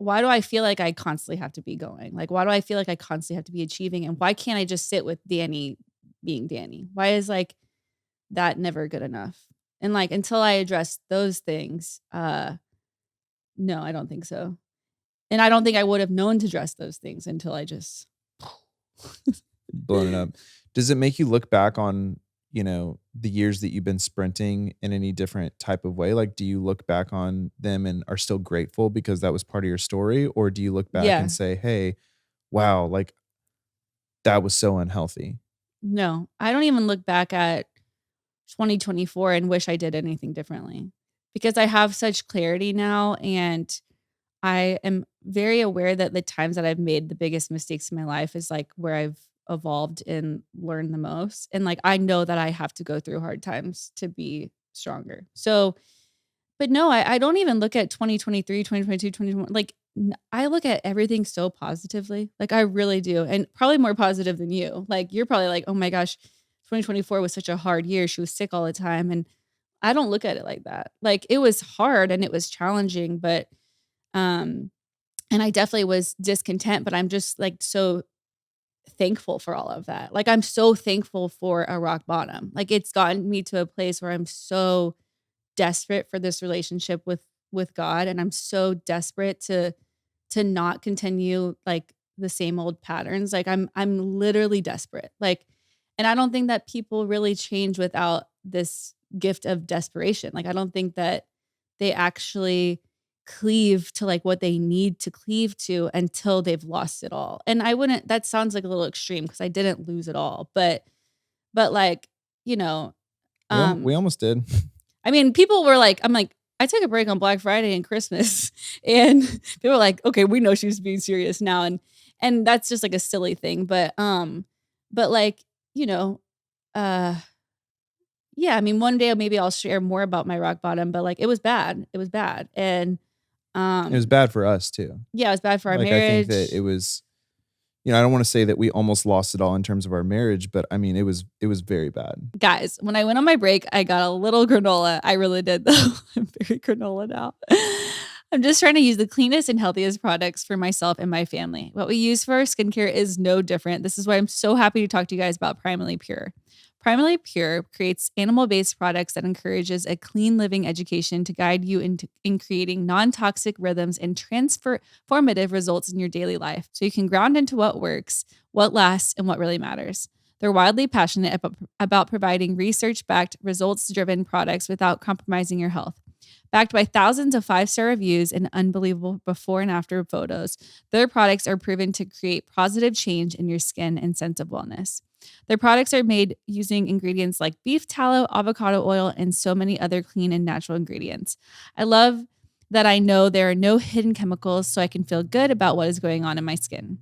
B: do I feel like I constantly have to be going? Like why do I feel like I constantly have to be achieving, and why can't I just sit with Dani being Dani? Why is like that never good enough? And like until I address those things, no, I don't think so. And I don't think I would have known to address those things until I just
C: blown it up. Does it make you look back on, you know, the years that you've been sprinting in any different type of way? Like, do you look back on them and are still grateful because that was part of your story? Or do you look back and say, hey, wow, like that was so unhealthy?
B: No, I don't even look back at 2024 and wish I did anything differently because I have such clarity now, and I am very aware that the times that I've made the biggest mistakes in my life is like where I've evolved and learned the most. And like I know that I have to go through hard times to be stronger. So, but no, I don't even look at 2023, 2022, 2021. Like I look at everything so positively. Like I really do. And probably more positive than you. Like you're probably like, oh my gosh, 2024 was such a hard year. She was sick all the time. And I don't look at it like that. Like it was hard and it was challenging, but um and I definitely was discontent, but I'm just like so thankful for all of that. Like I'm so thankful for a rock bottom. Like it's gotten me to a place where I'm so desperate for this relationship with God, and I'm so desperate to not continue like the same old patterns. Like I'm literally desperate. Like, and I don't think that people really change without this gift of desperation. Like I don't think that they actually cleave to like what they need to cleave to until they've lost it all. And I wouldn't, that sounds like a little extreme because I didn't lose it all, but like, you know,
C: We almost did.
B: I mean, people were like, I'm like, I took a break on Black Friday and Christmas, and people were like, okay, we know she's being serious now, and that's just like a silly thing, but like, you know, uh, yeah, I mean, one day maybe I'll share more about my rock bottom, but like, it was bad, and
C: It was bad for us too.
B: yeah, it was bad for our
C: Like
B: marriage.
C: I think that it was, you know, I don't want to say that we almost lost it all in terms of our marriage, but I mean, it was very bad.
B: Guys, when I went on my break, I got a little granola. I really did though. I'm very granola now. I'm just trying to use the cleanest and healthiest products for myself and my family. What we use for our skincare is no different. This is why I'm so happy to talk to you guys about Primally Pure. Primally Pure creates animal-based products that encourages a clean living education to guide you in creating non-toxic rhythms and transformative results in your daily life so you can ground into what works, what lasts, and what really matters. They're wildly passionate about providing research-backed, results-driven products without compromising your health. Backed by thousands of 5-star reviews and unbelievable before and after photos, their products are proven to create positive change in your skin and sense of wellness. Their products are made using ingredients like beef tallow, avocado oil, and so many other clean and natural ingredients. I love that I know there are no hidden chemicals, so I can feel good about what is going on in my skin.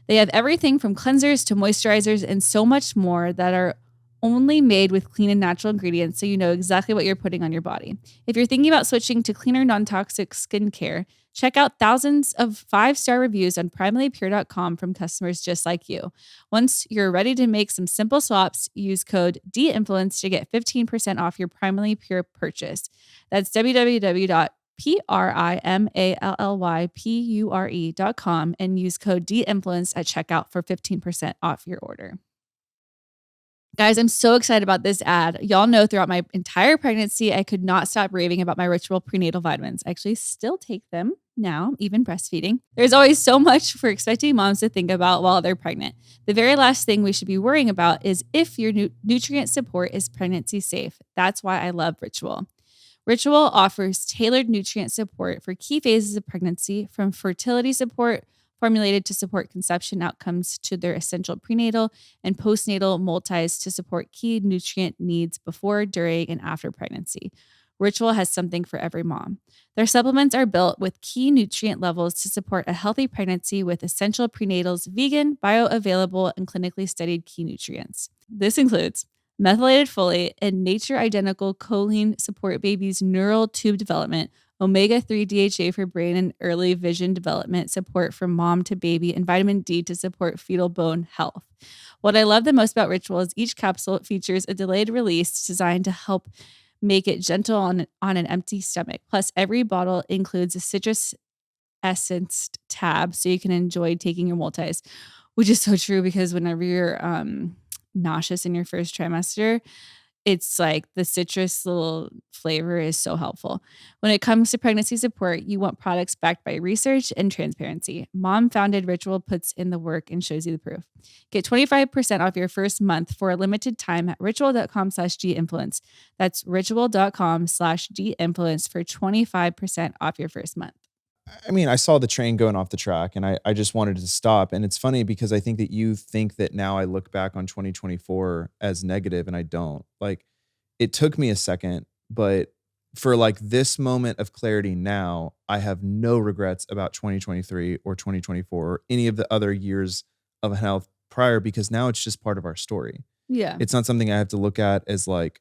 B: They have everything from cleansers to moisturizers and so much more that are only made with clean and natural ingredients, so you know exactly what you're putting on your body. If you're thinking about switching to cleaner, non-toxic skincare, check out thousands of 5-star reviews on primallypure.com from customers just like you. Once you're ready to make some simple swaps, use code DINFLUENCE to get 15% off your Primally Pure purchase. That's www.primallypure.com and use code DINFLUENCE at checkout for 15% off your order. Guys, I'm so excited about this ad. Y'all know throughout my entire pregnancy, I could not stop raving about my Ritual prenatal vitamins. I actually still take them now, even breastfeeding. There's always so much for expecting moms to think about while they're pregnant. The very last thing we should be worrying about is if your nutrient support is pregnancy safe. That's why I love Ritual. Ritual offers tailored nutrient support for key phases of pregnancy, from fertility support formulated to support conception outcomes to their essential prenatal and postnatal multis to support key nutrient needs before, during, and after pregnancy. Ritual has something for every mom. Their supplements are built with key nutrient levels to support a healthy pregnancy with essential prenatals, vegan, bioavailable, and clinically studied key nutrients. This includes methylated folate and nature-identical choline support baby's neural tube development, omega-3 DHA for brain and early vision development, support from mom to baby, and vitamin D to support fetal bone health. What I love the most about Ritual is each capsule features a delayed release designed to help make it gentle on an empty stomach. Plus, every bottle includes a citrus essence tab so you can enjoy taking your multis, which is so true because whenever you're nauseous in your first trimester, it's like the citrus little flavor is so helpful. When it comes to pregnancy support, you want products backed by research and transparency. Mom-founded Ritual puts in the work and shows you the proof. Get 25% off your first month for a limited time at ritual.com/dinfluence. That's ritual.com/dinfluence for 25% off your first month.
C: I mean, I saw the train going off the track and I just wanted to stop. And it's funny because I think that you think that now I look back on 2024 as negative and I don't. Like it took me a second, but for like this moment of clarity now, I have no regrets about 2023 or 2024 or any of the other years of health prior because now it's just part of our story.
B: Yeah.
C: It's not something I have to look at as like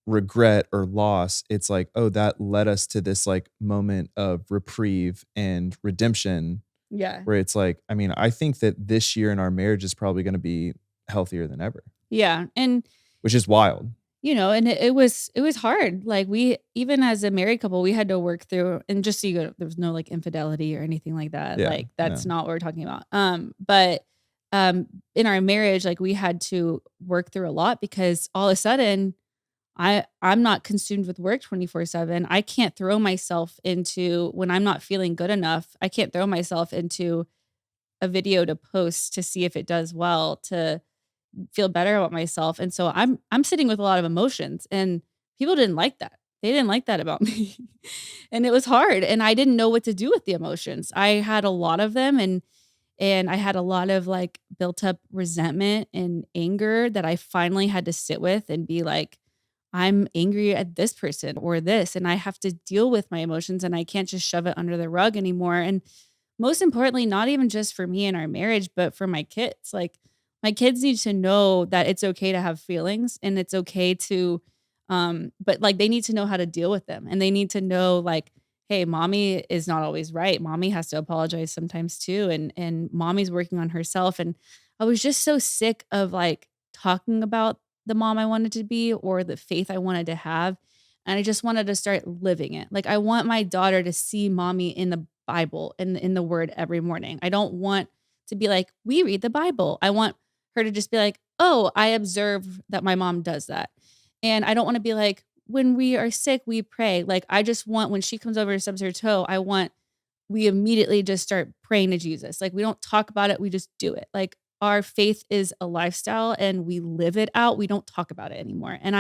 C: regret or loss. It's like, oh, that led us to this like moment of reprieve and redemption
B: Yeah.
C: where it's like, I mean, I think that this year in our marriage is probably going to be healthier than ever,
B: Yeah. And
C: which is wild.
B: and it was hard. Like we, even as a married couple, we had to work through, and just so you go, there was no like infidelity or anything like that.
C: Yeah,
B: like that's not what we're talking about. But in our marriage, like we had to work through a lot because all of a sudden I'm not consumed with work 24/7. I can't throw myself into, when I'm not feeling good enough, I can't throw myself into a video to post to see if it does well, to feel better about myself. And so I'm sitting with a lot of emotions, and people didn't like that. They didn't like that about me. And it was hard, and I didn't know what to do with the emotions. I had a lot of them, and I had a lot of like built up resentment and anger that I finally had to sit with and be like, I'm angry at this person or this, and I have to deal with my emotions, and I can't just shove it under the rug anymore. And most importantly, not even just for me and our marriage, but for my kids. Like my kids need to know that it's okay to have feelings, and it's okay to but like they need to know how to deal with them, and they need to know like, hey, mommy is not always right. Mommy has to apologize sometimes too, and mommy's working on herself. And I was just so sick of like talking about the mom I wanted to be or the faith I wanted to have. And I just wanted to start living it. Like I want my daughter to see mommy in the Bible and in the word every morning. I don't want to be like, we read the Bible. I want her to just be like, oh, I observe that my mom does that. And I don't want to be like, when we are sick, we pray. Like I just want, when she comes over and stubs her toe, I want, we immediately just start praying to Jesus. Like we don't talk about it, we just do it. Like our faith is a lifestyle and we live it out. We don't talk about it anymore. And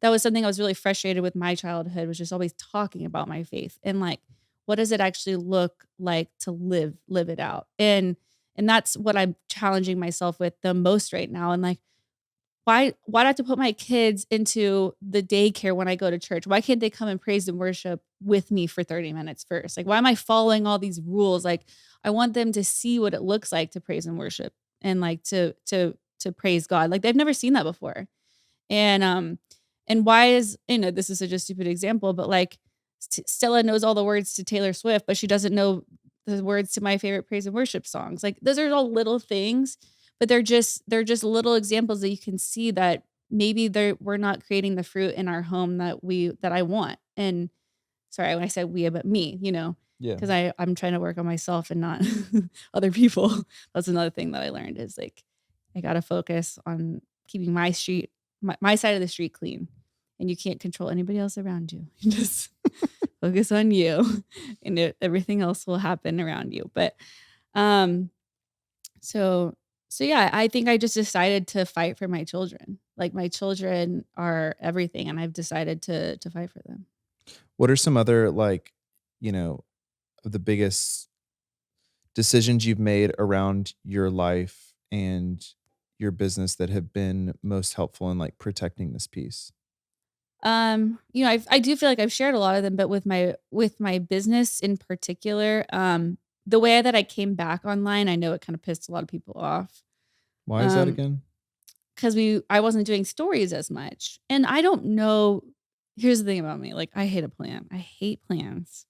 B: that was something I was really frustrated with my childhood, was just always talking about my faith and like, what does it actually look like to live it out? And that's what I'm challenging myself with the most right now. And like, why do I have to put my kids into the daycare when I go to church? Why can't they come and praise and worship with me for 30 minutes first? Like, why am I following all these rules? Like, I want them to see what it looks like to praise and worship and like to praise God. Like they've never seen that before. And why is, this is such a stupid example, but like Stella knows all the words to Taylor Swift, but she doesn't know the words to my favorite praise and worship songs. Like those are all little things, but they're just little examples that you can see that maybe we're not creating the fruit in our home that I want. And sorry, when I said we, but me,
C: Yeah.
B: because I'm trying to work on myself and not other people. That's another thing that I learned is like, I got to focus on keeping my street, my side of the street clean, and you can't control anybody else around you. You just focus on you, and everything else will happen around you. But, so yeah, I think I just decided to fight for my children. Like my children are everything, and I've decided to fight for them.
C: What are some other like, of the biggest decisions you've made around your life and your business that have been most helpful in like protecting this piece?
B: I do feel like I've shared a lot of them, but with my business in particular, the way that I came back online, I know it kind of pissed a lot of people off.
C: Why is that again?
B: Because I wasn't doing stories as much. And I don't know. Here's the thing about me. Like I hate a plan. I hate plans.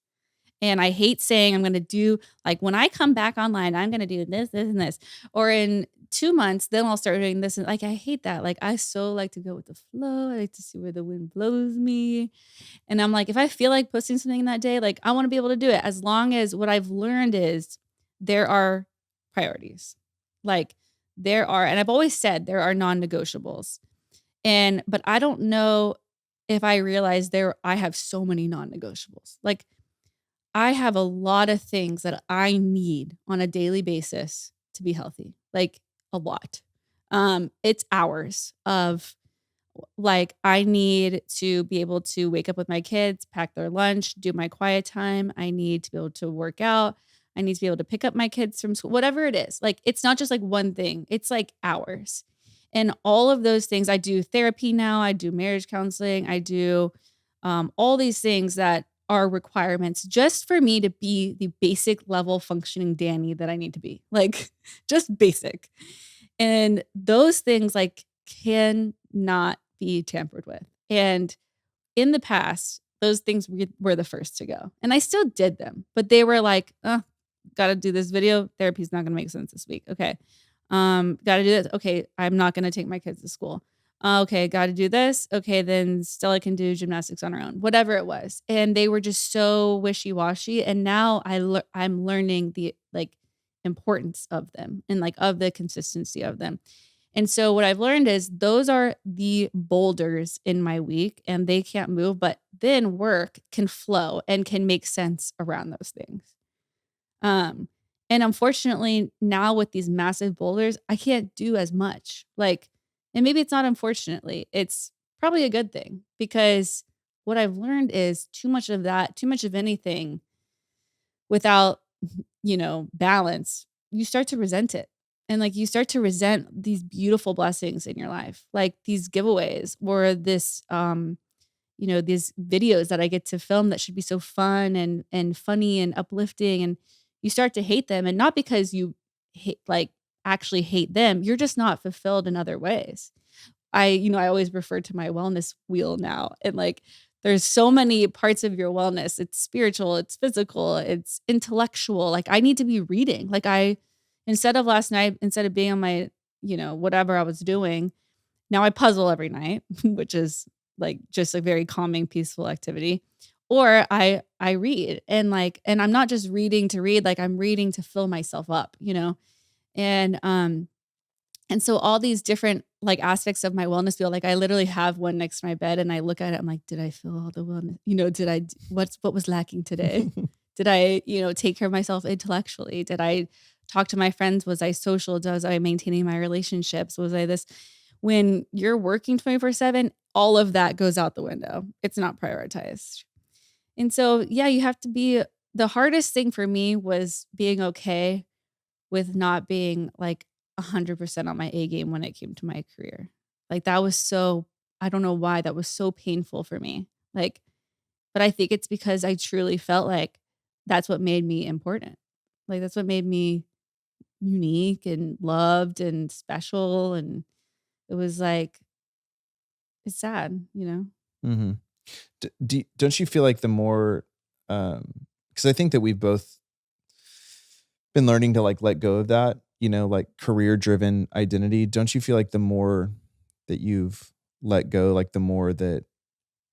B: And I hate saying I'm going to do, like, when I come back online, I'm going to do this, this, and this. Or in 2 months, then I'll start doing this. And like, I hate that. Like, I so like to go with the flow. I like to see where the wind blows me. And I'm like, if I feel like posting something that day, like, I want to be able to do it, as long as what I've learned is there are priorities. Like, and I've always said there are non-negotiables. But I don't know if I realize I have so many non-negotiables. Like, I have a lot of things that I need on a daily basis to be healthy, like a lot. It's hours of Like I need to be able to wake up with my kids, pack their lunch, do my quiet time. I need to be able to work out. I need to be able to pick up my kids from school, whatever it is. Like it's not just like one thing, it's like hours. And all of those things, I do therapy now, I do marriage counseling, I do all these things that are requirements just for me to be the basic level functioning Dani that I need to be. Like just basic. And those things like cannot be tampered with. And in the past, those things were the first to go. And I still did them, but they were like, oh, gotta do this video. Therapy's not gonna make sense this week. Okay. Gotta do this. Okay, I'm not gonna take my kids to school. Okay, gotta do this. Okay, then Stella can do gymnastics on her own. Whatever it was. And they were just so wishy-washy. And now I'm learning the like importance of them and like of the consistency of them. And so what I've learned is those are the boulders in my week and they can't move, but then work can flow and can make sense around those things. Um, and unfortunately, now with these massive boulders, I can't do as much. Like, and maybe it's not unfortunately, it's probably a good thing because what I've learned is too much of that, too much of anything without, balance, you start to resent it. And like you start to resent these beautiful blessings in your life, like these giveaways or these videos that I get to film that should be so fun and funny and uplifting. And you start to hate them. And not because you actually hate them, you're just not fulfilled in other ways. I always refer to my wellness wheel now. And like there's so many parts of your wellness. It's spiritual, it's physical, it's intellectual. Like I need to be reading. Like instead of last night, instead of being on my, whatever I was doing, now I puzzle every night, which is like just a very calming, peaceful activity. Or I read and I'm not just reading to read, like I'm reading to fill myself up, And so all these different like aspects of my wellness wheel, like I literally have one next to my bed and I look at it, I'm like, did I feel all the wellness? What was lacking today? Did I, take care of myself intellectually? Did I talk to my friends? Was I social? Was I maintaining my relationships? Was I this? When you're working 24/7, all of that goes out the window. It's not prioritized. And so, yeah, you have to the hardest thing for me was being okay with not being like 100% on my A game when it came to my career. Like that was I don't know why that was so painful for me. Like, but I think it's because I truly felt like that's what made me important. Like that's what made me unique and loved and special. And it was like, it's sad.
C: Mm-hmm. Don't you feel like the more, because I think that we've both been learning to like let go of that, like career driven identity. Don't you feel like the more that you've let go, like the more that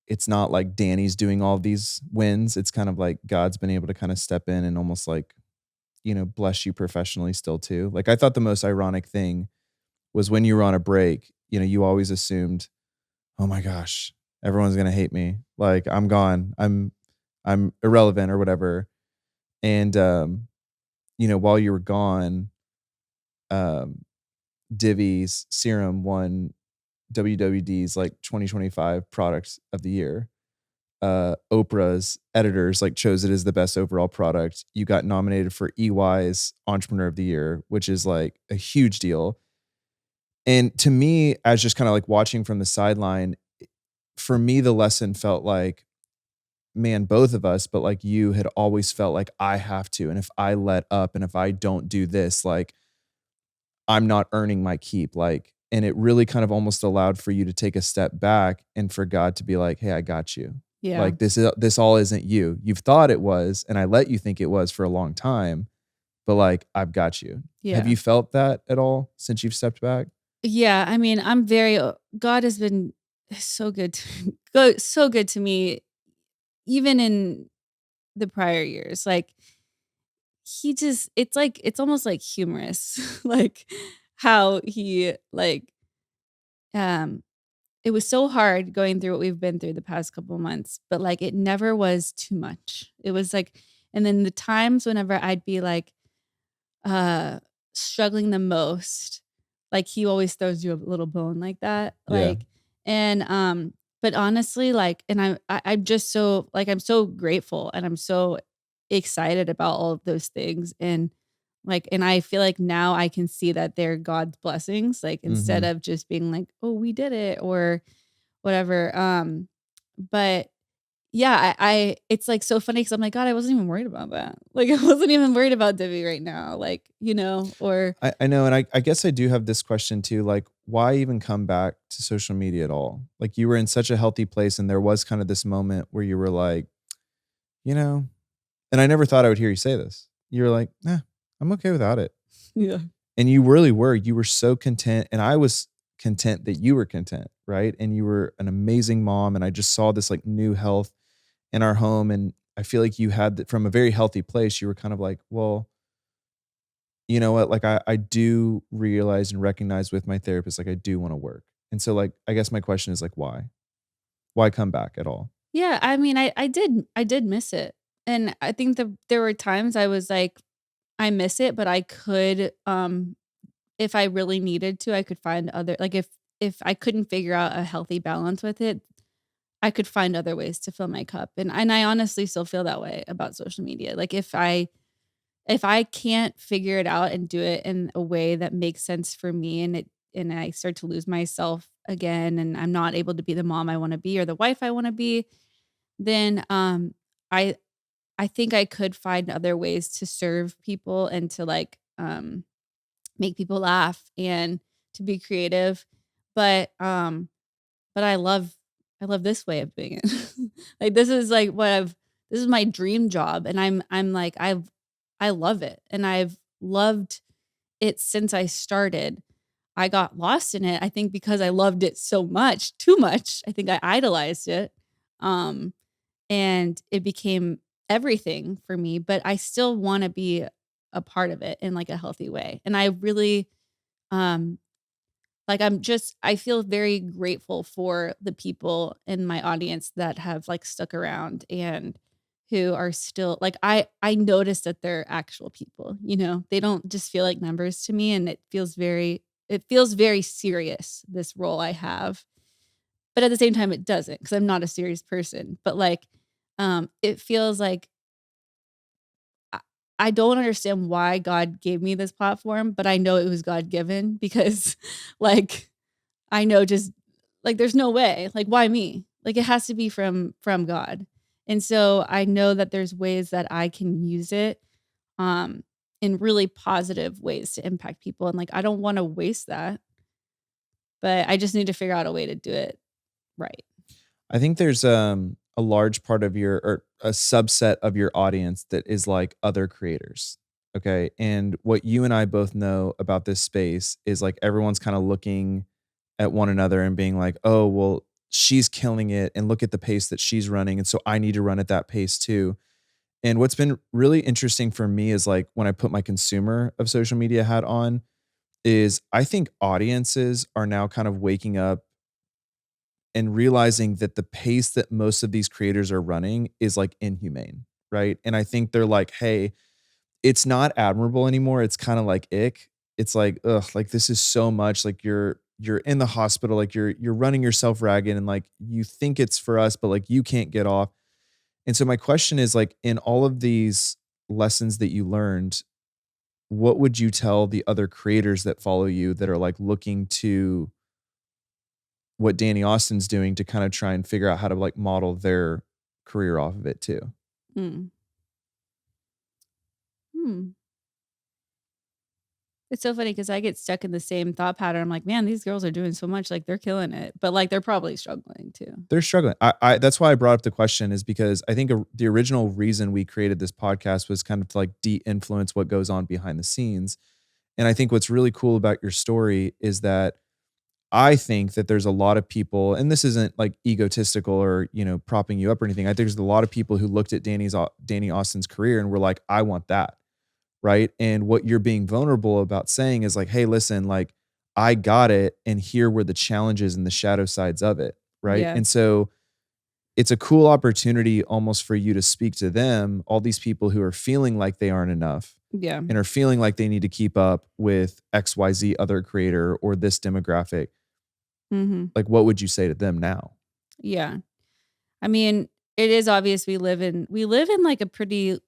C: it's not like Dani's doing all these wins. It's kind of like God's been able to kind of step in and almost like, bless you professionally still too. Like I thought the most ironic thing was when you were on a break, you always assumed, oh my gosh, everyone's going to hate me. Like I'm gone. I'm irrelevant or whatever. And, while you were gone, Divi's serum won WWD's like 2025 product of the year. Oprah's editors like chose it as the best overall product. You got nominated for EY's Entrepreneur of the Year, which is like a huge deal. And to me, as just kind of like watching from the sideline, for me, the lesson felt like, man, both of us, but like you had always felt like I have to. And if I let up and if I don't do this, like I'm not earning my keep. Like, and it really kind of almost allowed for you to take a step back and for God to be like, hey, I got you.
B: Yeah.
C: Like this all isn't you. You've thought it was, and I let you think it was for a long time, but like, I've got you.
B: Yeah.
C: Have you felt that at all since you've stepped back?
B: Yeah. I mean, God has been so good, so good to me, even in the prior years. Like it's almost like humorous, like how he it was so hard going through what we've been through the past couple of months, but like it never was too much. It was like, and then the times whenever I'd be like struggling the most, like he always throws you a little bone like that.
C: Yeah.
B: Like, And but honestly, like, and I'm just so like, I'm so grateful and I'm so excited about all of those things. And like, and I feel like now I can see that they're God's blessings, like instead of just being like, oh, we did it or whatever. But yeah, I it's like so funny because I'm like, God, I wasn't even worried about that. Like I wasn't even worried about Debbie right now. Like, or
C: I know. And I guess I do have this question too. Like, why even come back to social media at all? Like, you were in such a healthy place, and there was kind of this moment where you were like, you know, and I never thought I would hear you say this. You were like, nah, I'm okay without it.
B: yeah.
C: And you really were. You were so content. And I was content that you were content. Right. And you were an amazing mom. And I just saw this like new health in our home. And I feel like you had that from a very healthy place. You were kind of like, well, you know what? Like I do realize and recognize with my therapist, like I do want to work. And so like, I guess my question is like, why? Why come back at all?
B: Yeah, I mean, I did miss it. And I think there were times I was like, I miss it, but I could, if I really needed to, I could find other like if I couldn't figure out a healthy balance with it, I could find other ways to fill my cup. And I honestly still feel that way about social media. Like if I can't figure it out and do it in a way that makes sense for me and I start to lose myself again and I'm not able to be the mom I want to be or the wife I want to be, then I I think I could find other ways to serve people and to like make people laugh and to be creative. But but I love this way of doing it. Like this is like this is my dream job and I'm like I love it and I've loved it since I started. I got lost in it I think because I loved it so much, too much. I think I idolized it. Um and it became everything for me, but I still want to be a part of it in like a healthy way. And I really um like I feel very grateful for the people in my audience that have like stuck around and who are still like I notice that they're actual people, you know. They don't just feel like numbers to me and it feels very serious this role I have. But at the same time it doesn't because I'm not a serious person. But like it feels like I I don't understand why God gave me this platform, but I know it was God given because like I know just like there's no way. Like why me? Like it has to be from God. And so I know that there's ways that I can use it um in really positive ways to impact people and like I don't want to waste that, but I just need to figure out a way to do it right.
C: I think there's a large part of your or a subset of your audience that is like other creators. Okay. And what you and I both know about this space is like everyone's kind of looking at one another and being like, oh, well, she's killing it. And look at the pace that she's running. And so I need to run at that pace too. And what's been really interesting for me is like when I put my consumer of social media hat on, is I think audiences are now kind of waking up and realizing that the pace that most of these creators are running is like inhumane, right? And I think they're like, hey, it's not admirable anymore. It's kind of like ick. It's like, ugh, like this is so much. Like you're in the hospital, like you're running yourself ragged, and like you think it's for us, but like you can't get off. And so my question is like, in all of these lessons that you learned, what would you tell the other creators that follow you that are like looking to what Danny Austin's doing to kind of try and figure out how to like model their career off of it too?
B: Mm. Hmm. It's so funny because I get stuck in the same thought pattern. I'm like, man, these girls are doing so much, like they're killing it. But like they're probably struggling too.
C: They're struggling. I that's why I brought up the question is because I think the original reason we created this podcast was kind of to like de-influence what goes on behind the scenes. And I think what's really cool about your story is that I think that there's a lot of people, and this isn't like egotistical or, you know, propping you up or anything. I think there's a lot of people who looked at Danny Austin's career and were like, I want that. Right. And what you're being vulnerable about saying is like, hey, listen, like I got it. And here were the challenges and the shadow sides of it. Right.
B: Yeah.
C: And so it's a cool opportunity almost for you to speak to them, all these people who are feeling like they aren't enough
B: Yeah.
C: and are feeling like they need to keep up with XYZ other creator or this demographic. Like, what would you say to them now?
B: Yeah. I mean, it is obvious we live in like a pretty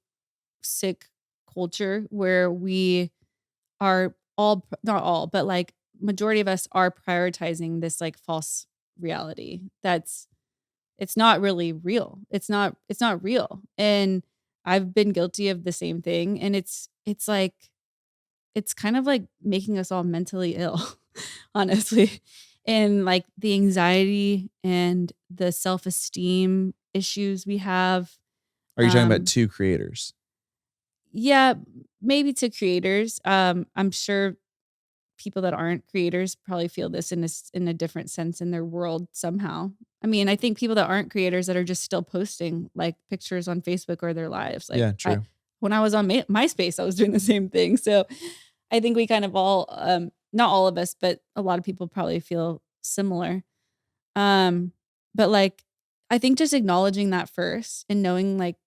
B: sick culture where we are all, not all, but like majority of us are prioritizing this like false reality it's not really real. It's not real. And I've been guilty of the same thing. And it's like, it's kind of like making us all mentally ill, honestly. And like the anxiety and the self-esteem issues we have.
C: Are you talking about two creators?
B: Yeah, maybe to creators. I'm sure people that aren't creators probably feel this in a different sense in their world somehow. I mean, I think people that aren't creators that are just still posting like pictures on Facebook or their lives. Like,
C: yeah, true.
B: When I was on MySpace, I was doing the same thing. So I think we kind of all, not all of us, but a lot of people probably feel similar. But like, I think just acknowledging that first and knowing like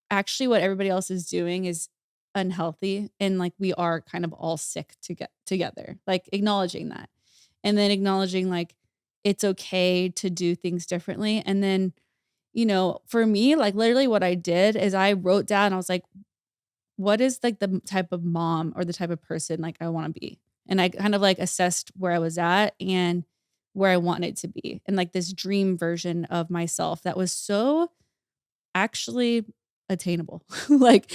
B: actually what everybody else is doing is unhealthy and like we are kind of all sick to get together, like acknowledging that and then acknowledging like it's okay to do things differently. And then, for me, like literally what I did is I wrote down, I was like, what is like the type of mom or the type of person like I want to be? And I kind of like assessed where I was at and where I wanted to be and like this dream version of myself that was so actually attainable. Like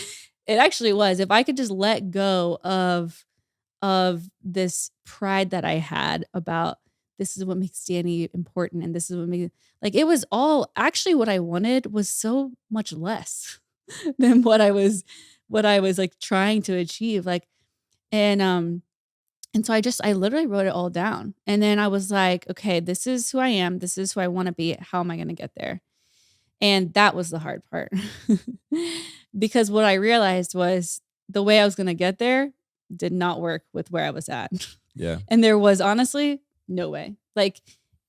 B: it actually was. If I could just let go of this pride that I had about this is what makes Dani important and this is what makes like it was all actually what I wanted was so much less than what I was like trying to achieve. Like and so I literally wrote it all down. And then I was like, okay, this is who I am. This is who I want to be. How am I going to get there? And that was the hard part. Because what I realized was the way I was going to get there did not work with where I was at.
C: Yeah.
B: And there was honestly no way. Like,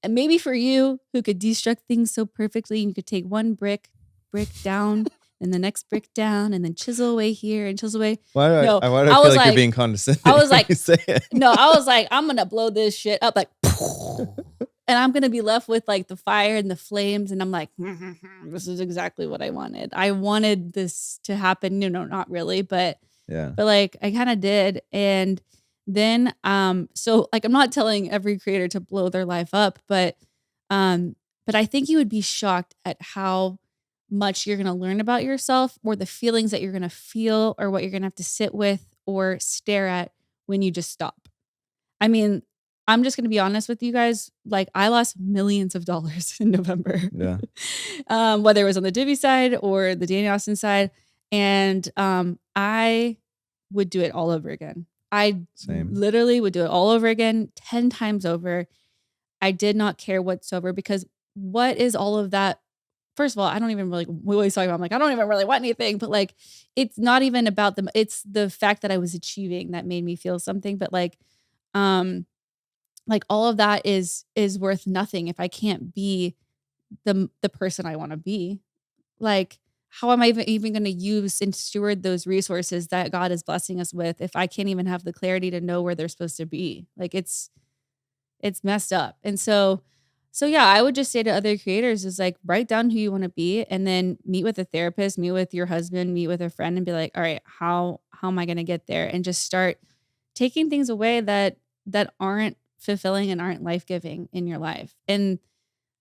B: and maybe for you who could destruct things so perfectly, and you could take one brick down and the next brick down and then chisel away here and chisel away.
C: Why do I feel like you're being condescending?
B: I was like,
C: no,
B: I was like, I'm going to blow this shit up like, and I'm going to be left with like the fire and the flames. And I'm like, this is exactly what I wanted. I wanted this to happen. Not really, but
C: yeah,
B: but like I kind of did. And then, so like, I'm not telling every creator to blow their life up, but I think you would be shocked at how much you're going to learn about yourself or the feelings that you're going to feel or what you're going to have to sit with or stare at when you just stop. I mean, I'm just going to be honest with you guys. Like I lost millions of dollars in November.
C: Yeah.
B: Whether it was on the Divi side or the Dani Austin side. And I would do it all over again. Literally would do it all over again, 10 times over. I did not care whatsoever because what is all of that? First of all, I don't even really, we always talk about, I'm like, I don't even really want anything, but like, it's not even about them. It's the fact that I was achieving that made me feel something. But like all of that is worth nothing if I can't be the person I want to be. Like, how am I even going to use and steward those resources that God is blessing us with if I can't even have the clarity to know where they're supposed to be? Like it's messed up. And so yeah, I would just say to other creators is like, write down who you want to be and then meet with a therapist, meet with your husband, meet with a friend and be like, all right, how am I going to get there? And just start taking things away that aren't fulfilling and aren't life-giving in your life. And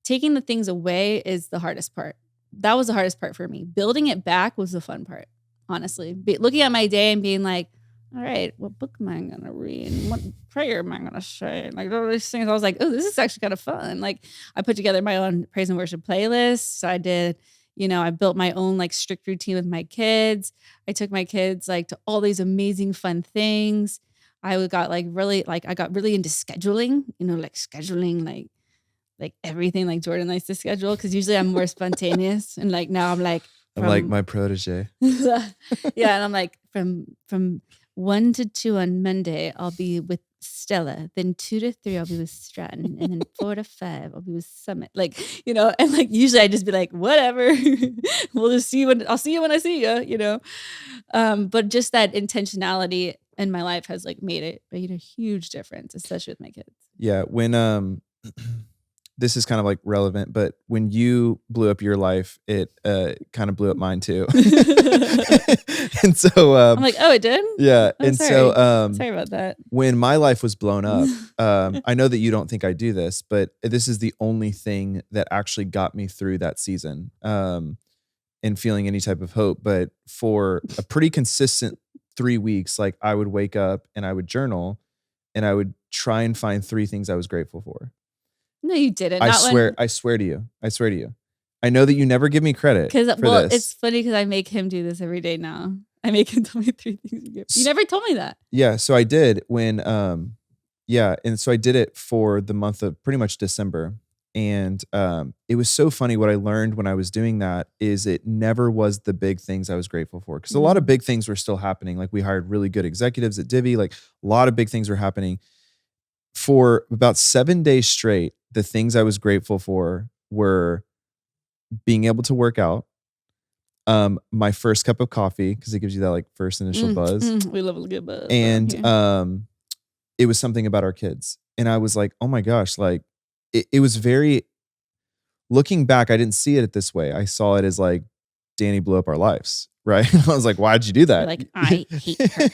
B: taking the things away is the hardest part. That was the hardest part for me. Building it back was the fun part, honestly. Looking at my day and being like, all right, what book am I going to read? What prayer am I going to say? Like all these things. I was like, oh, this is actually kind of fun. Like I put together my own praise and worship playlist. So I did, I built my own like strict routine with my kids. I took my kids like to all these amazing fun things. I got really into scheduling, like scheduling, like everything like Jordan likes to schedule. Cause usually I'm more spontaneous. And like, now I'm like
C: my protege.
B: Yeah. And I'm like from 1 to 2 on Monday, I'll be with Stella. Then 2 to 3, I'll be with Stratton. And then 4 to 5, I'll be with Summit. Like, and like usually I just be like, whatever. We'll just see I'll see you when I see you, But just that intentionality in my life has like made a huge difference, especially with my kids.
C: Yeah. When this is kind of like relevant, but when you blew up your life, it kind of blew up mine too. And so
B: I'm like, oh, it did?
C: Yeah.
B: Oh,
C: and
B: sorry.
C: so
B: Sorry about that.
C: when my life was blown up, I know that you don't think I do this, but this is the only thing that actually got me through that season and feeling any type of hope. But for a pretty consistent 3 weeks, like I would wake up and I would journal and I would try and find 3 things I was grateful for.
B: No, you didn't.
C: I swear to you. I swear to you. I know that you never give me credit for this.
B: It's funny because I make him do this every day now. I make him tell me 3 things you never told me that.
C: Yeah, so I did when and so I did it for the month of pretty much December. And it was so funny. What I learned when I was doing that is it never was the big things I was grateful for. Because a lot of big things were still happening. Like we hired really good executives at Divvy. Like a lot of big things were happening. For about 7 days straight, the things I was grateful for were being able to work out, my first cup of coffee, because it gives you that like first initial buzz.
B: We love a good buzz.
C: And it was something about our kids. And I was like, oh my gosh, like it was very, looking back, I didn't see it this way. I saw it as like, Dani blew up our lives, right? I was like, why'd you do that?
B: You're like, I hate her.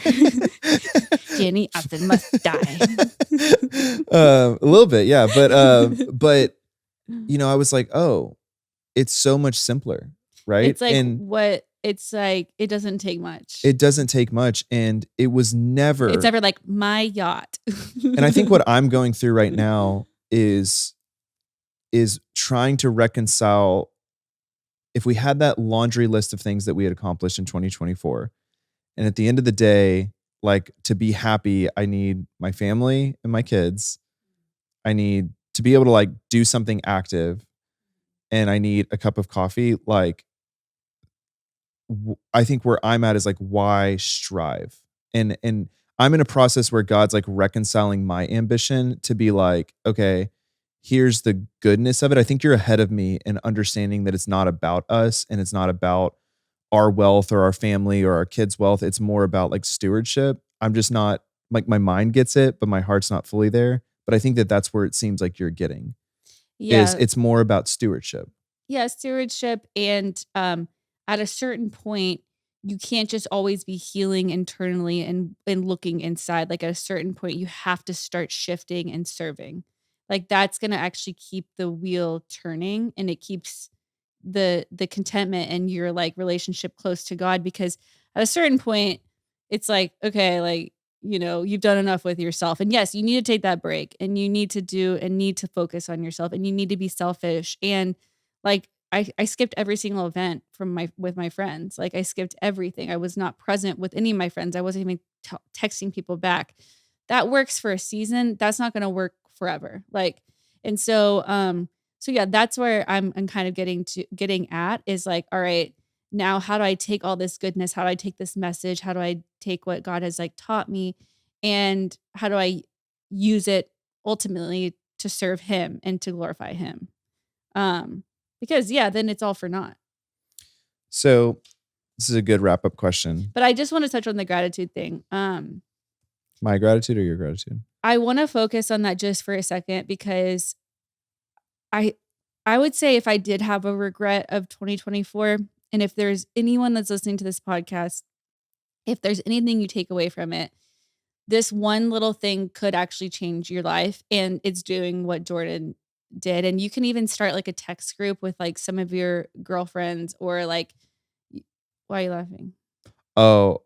B: Dani Austin must die.
C: A little bit, yeah. But you know, I was like, oh, it's so much simpler, right?
B: It's like it doesn't take much.
C: It doesn't take much. And it was never.
B: It's never like my yacht.
C: And I think what I'm going through right now is trying to reconcile, if we had that laundry list of things that we had accomplished in 2024, and at the end of the day, like to be happy, I need my family and my kids. I need to be able to like do something active, and I need a cup of coffee. Like, I think where I'm at is like, why strive? And I'm in a process where God's like reconciling my ambition to be like, okay, here's the goodness of it. I think you're ahead of me in understanding that it's not about us and it's not about our wealth or our family or our kids' wealth. It's more about like stewardship. I'm just not like, my mind gets it, but my heart's not fully there. But I think that that's where it seems like you're getting.
B: Yeah.
C: It's more about stewardship.
B: Yeah, stewardship. And at a certain point, you can't just always be healing internally and looking inside. Like at a certain point, you have to start shifting and serving. Like that's going to actually keep the wheel turning, and it keeps the contentment and your like relationship close to God, because at a certain point it's like, okay, like, you know, you've done enough with yourself. And yes, you need to take that break, and you need to focus on yourself, and you need to be selfish. And like, I skipped every single event with my friends. Like I skipped everything. I was not present with any of my friends. I wasn't even texting people back. That works for a season. That's not going to work forever. Like, and so yeah, that's where I'm kind of getting at is like, all right, now how do I take all this goodness? How do I take this message? How do I take what God has like taught me, and how do I use it ultimately to serve him and to glorify him? Because yeah, then it's all for naught.
C: So this is a good wrap up question.
B: But I just want to touch on the gratitude thing.
C: My gratitude or your gratitude?
B: I want to focus on that just for a second, because I would say if I did have a regret of 2024, and if there's anyone that's listening to this podcast, if there's anything you take away from it, this one little thing could actually change your life, and it's doing what Jordan did. And you can even start like a text group with like some of your girlfriends, or like, why are you laughing?
C: Oh,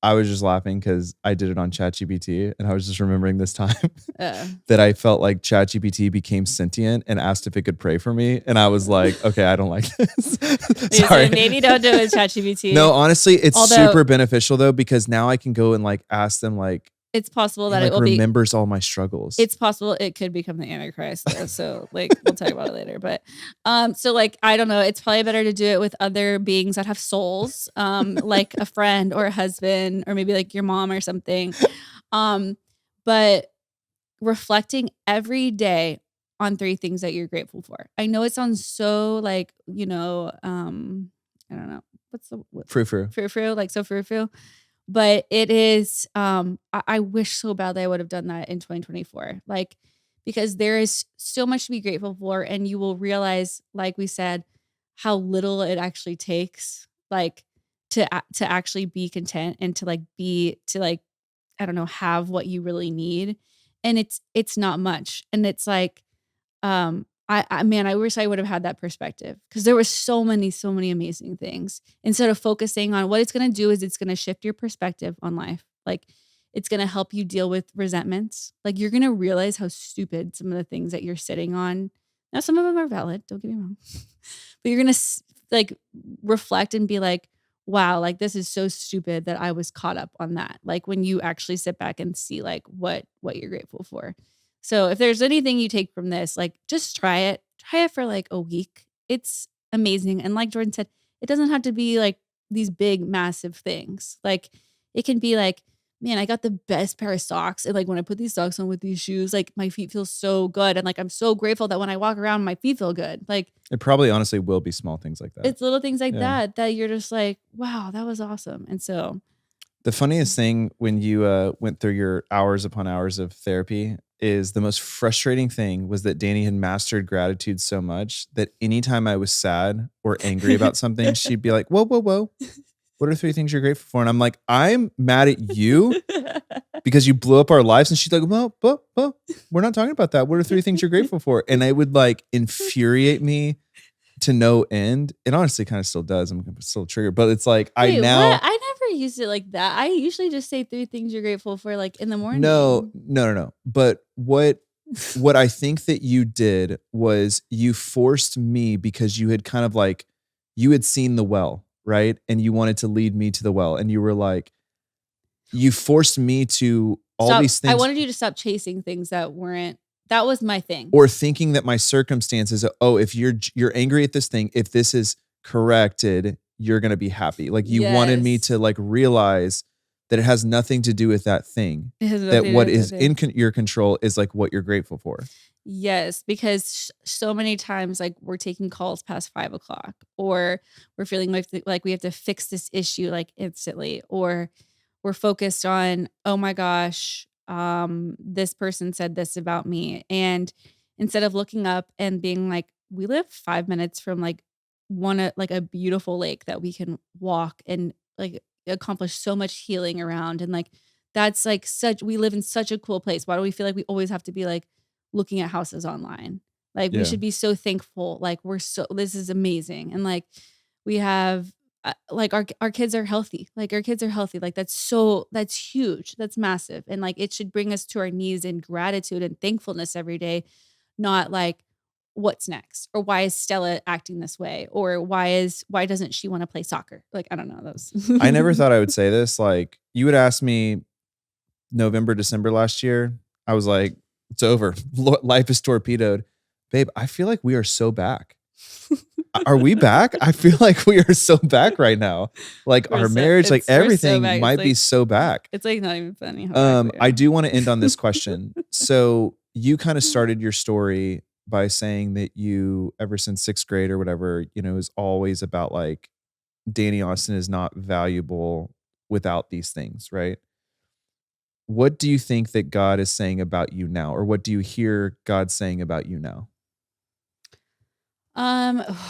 C: I was just laughing because I did it on ChatGPT, and I was just remembering this time that I felt like ChatGPT became sentient and asked if it could pray for me. And I was like, okay, I don't like this. Sorry.
B: Maybe don't do it with ChatGPT.
C: No, honestly, it's super beneficial though, because now I can go and like ask them, like,
B: it's possible that
C: like,
B: it will
C: remembers all my struggles.
B: It's possible it could become the Antichrist though. So like, we'll talk about it later. But so like, I don't know. It's probably better to do it with other beings that have souls, like a friend or a husband, or maybe like your mom or something. But reflecting every day on 3 things that you're grateful for. I know it sounds so like, you know, I don't know. Frou-frou, like so frou-frou. But it is, I wish so badly I would have done that in 2024. Like, because there is so much to be grateful for. And you will realize, like we said, how little it actually takes, like to actually be content and to like I don't know, have what you really need. And it's not much. And it's like, man, I wish I would have had that perspective, because there were so many amazing things. Instead of focusing on what it's going to do, is it's going to shift your perspective on life. Like, it's going to help you deal with resentments. Like, you're going to realize how stupid some of the things that you're sitting on. Now, some of them are valid, don't get me wrong, but you're going to like reflect and be like, wow, like this is so stupid that I was caught up on that. Like, when you actually sit back and see like what you're grateful for. So if there's anything you take from this, like, just try it. Try it for like a week. It's amazing. And like Jordan said, it doesn't have to be like these big, massive things. Like, it can be like, man, I got the best pair of socks. And like, when I put these socks on with these shoes, like my feet feel so good. And like, I'm so grateful that when I walk around, my feet feel good. Like,
C: it probably honestly will be small things like that.
B: it's little things like that you're just like, wow, that was awesome. And so
C: the funniest thing when you went through your hours upon hours of therapy is the most frustrating thing was that Dani had mastered gratitude so much that anytime I was sad or angry about something, she'd be like, whoa, whoa, whoa. What are 3 things you're grateful for? And I'm like, I'm mad at you because you blew up our lives. And she's like, well, we're not talking about that. What are 3 things you're grateful for? And it would like infuriate me to no end. It honestly kind of still does. I'm still triggered, but it's like,
B: Wait, what? I never used it like that. I usually just say 3 things you're grateful for, like in the morning.
C: No. But what I think that you did was you forced me, because you had kind of like, you had seen the well, right? And you wanted to lead me to the well. And you were like, you forced me to these things.
B: I wanted you to stop chasing things that was my thing.
C: Or thinking that my circumstances, if you're angry at this thing, if this is corrected, you're going to be happy. Like, you wanted me to like realize that it has nothing to do with that thing. That what is in your control is like what you're grateful for.
B: Yes, because so many times, like, we're taking calls past 5:00, or we're feeling like we have to fix this issue like instantly, or we're focused on, oh my gosh, this person said this about me. And instead of looking up and being like, we live 5 minutes from like like a beautiful lake that we can walk and like accomplish so much healing around. And like, that's like we live in such a cool place. Why do we feel like we always have to be like looking at houses online? Like, we should be so thankful. Like, this is amazing. And like, we have like our kids are healthy. Like, our kids are healthy. Like, that's huge. That's massive. And like, it should bring us to our knees in gratitude and thankfulness every day, not like, what's next, or why is Stella acting this way, or why doesn't she want to play soccer? Like, I don't know those.
C: I never thought I would say this. Like, you would ask me November, December last year, I was like, it's over. Life is torpedoed. Babe, I feel like we are so back. Are we back? I feel like we are so back right now. Like, our marriage, like everything might be so back.
B: It's like not even funny.
C: I do want to end on this question. So you kind of started your story by saying that you, ever since 6th grade or whatever, is always about like, Dani Austin is not valuable without these things, right? What do you think that God is saying about you now? Or what do you hear God saying about you now?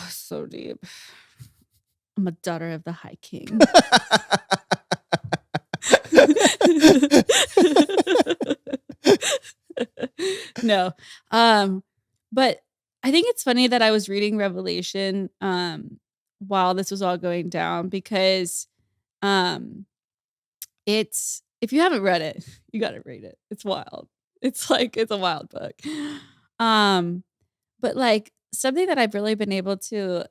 B: So deep. I'm a daughter of the High King. No. But I think it's funny that I was reading Revelation while this was all going down, because it's, if you haven't read it, you got to read it. It's wild. It's a wild book. But like, something that I've really been able to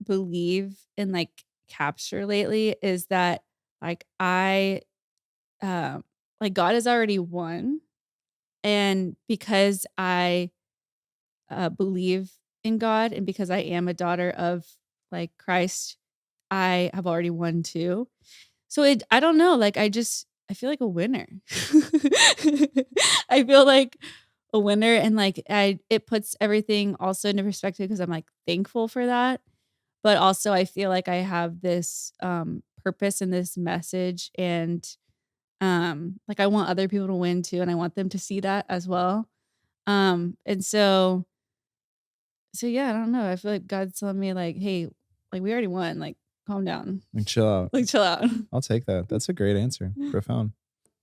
B: believe and like capture lately is that like like God has already won. And because I believe in God, and because I am a daughter of like Christ, I have already won too. So I don't know, like, I feel like a winner. I feel like a winner, and like it puts everything also into perspective, because I'm like thankful for that. But also I feel like I have this purpose and this message, and like, I want other people to win too, and I want them to see that as well. And so yeah, I don't know. I feel like God's telling me like, hey, like we already won. Like, calm down.
C: Like, chill out.
B: Like, chill out.
C: I'll take that. That's a great answer. Profound.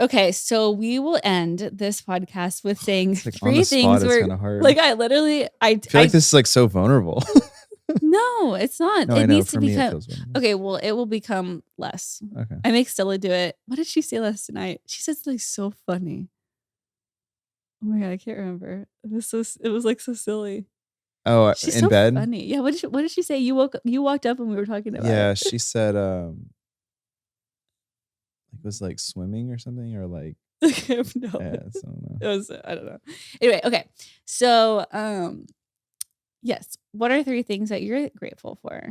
B: Okay, so we will end this podcast with saying
C: Like
B: 3 things
C: where kind of hard.
B: like I literally
C: I feel like this is like so vulnerable.
B: No, it's not.
C: No,
B: it
C: I know.
B: needs
C: For
B: to
C: me, it
B: become
C: feels vulnerable.
B: okay. Well, it will become less.
C: Okay.
B: I make Stella do it. What did she say last night? She said something so funny. Oh my god, I can't remember. It was like so silly.
C: Oh,
B: She's
C: in
B: so
C: bed?
B: funny. Yeah. What did she say? You walked up and we were talking about
C: Yeah,
B: it.
C: she said it was like swimming or something, or like
B: I have no.
C: yeah, I don't know.
B: It was I don't know. Anyway, okay. So yes. What are 3 things that you're grateful for?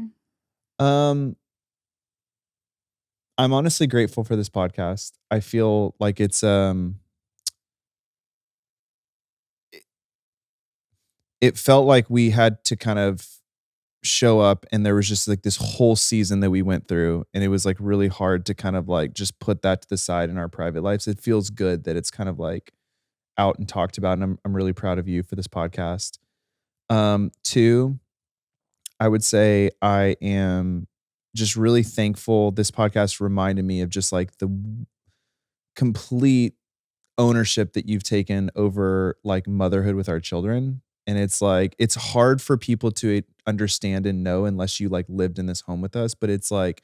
C: I'm honestly grateful for this podcast. I feel like it's it felt like we had to kind of show up, and there was just like this whole season that we went through, and it was like really hard to kind of like just put that to the side in our private lives. It feels good that it's kind of like out and talked about, and I'm really proud of you for this podcast. 2, I would say I am just really thankful. This podcast reminded me of just like the complete ownership that you've taken over like motherhood with our children. And it's like, it's hard for people to understand and know unless you like lived in this home with us, but it's like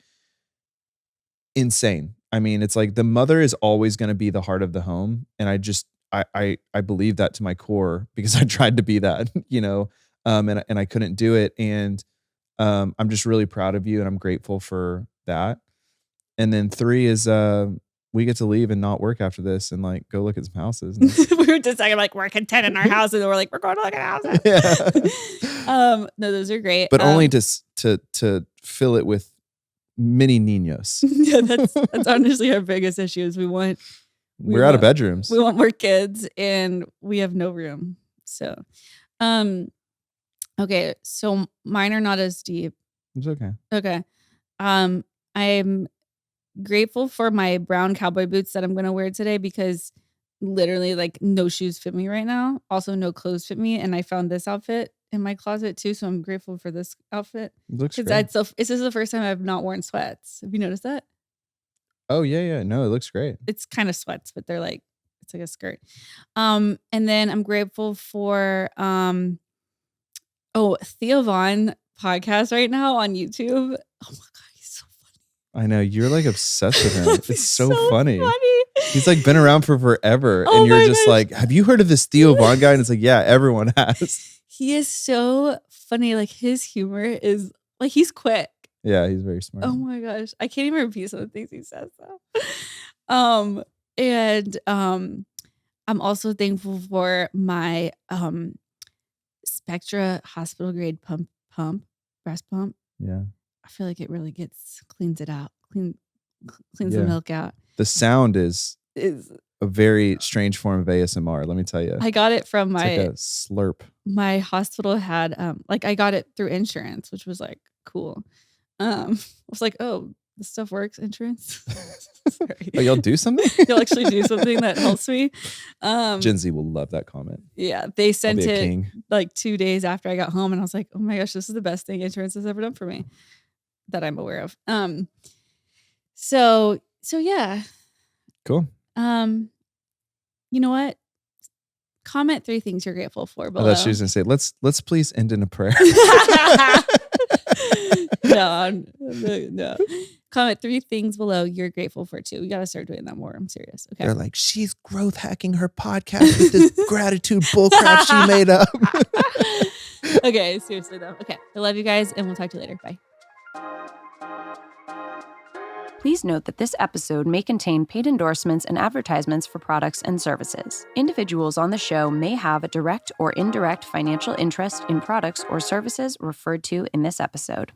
C: insane. I mean, it's like the mother is always going to be the heart of the home. And I believe that to my core because I tried to be that, you know, and I couldn't do it. And I'm just really proud of you, and I'm grateful for that. And then 3 is we get to leave and not work after this and like go look at some houses.
B: We were just like we're content in our house, and we're like we're going to look at houses.
C: Yeah.
B: No, those are great,
C: but only to fill it with mini niños.
B: Yeah, that's honestly our biggest issue. Is
C: we're out of bedrooms.
B: We want more kids, and we have no room. So, okay, so mine are not as deep.
C: It's okay.
B: Okay, I'm grateful for my brown cowboy boots that I'm going to wear today because literally like no shoes fit me right now. Also no clothes fit me. And I found this outfit in my closet too. So I'm grateful for this outfit.
C: It looks great.
B: This is the first time I've not worn sweats. Have you noticed that?
C: Oh yeah. No, it looks great.
B: It's kind of sweats, but it's like a skirt. And then I'm grateful for, Theo Vaughn podcast right now on YouTube. Oh my God.
C: I know, you're like obsessed with him. It's so funny.
B: funny.
C: He's like been around for forever.
B: Oh
C: and you're
B: my
C: just
B: gosh.
C: like, have you heard of this Theo Vaughn guy? And it's like, yeah, everyone has.
B: He is so funny. Like his humor is like, he's quick.
C: Yeah, he's very smart.
B: Oh my gosh. I can't even repeat some of the things he says though. And I'm also thankful for my Spectra hospital grade breast pump.
C: Yeah.
B: I feel like it really cleans it out. Cleans the milk out.
C: The sound is a very strange form of ASMR, let me tell you.
B: I got it from
C: it's like a slurp.
B: My hospital had I got it through insurance, which was like cool. I was like, oh, this stuff works, insurance. Sorry.
C: Oh, y'all do something?
B: You'll actually do something that helps me.
C: Gen Z will love that comment.
B: Yeah, they sent it like 2 days after I got home, and I was like, oh my gosh, this is the best thing insurance has ever done for me that I'm aware of. So yeah.
C: Cool.
B: You know what? Comment 3 things you're grateful for below.
C: I thought she was gonna say, let's please end in a prayer.
B: No. Comment 3 things below you're grateful for too. We gotta start doing that more. I'm serious. Okay.
C: They're like, she's growth hacking her podcast with this gratitude bullcrap she made up.
B: Okay, seriously though. Okay. I love you guys, and we'll talk to you later. Bye.
D: Please note that this episode may contain paid endorsements and advertisements for products and services. Individuals on the show may have a direct or indirect financial interest in products or services referred to in this episode.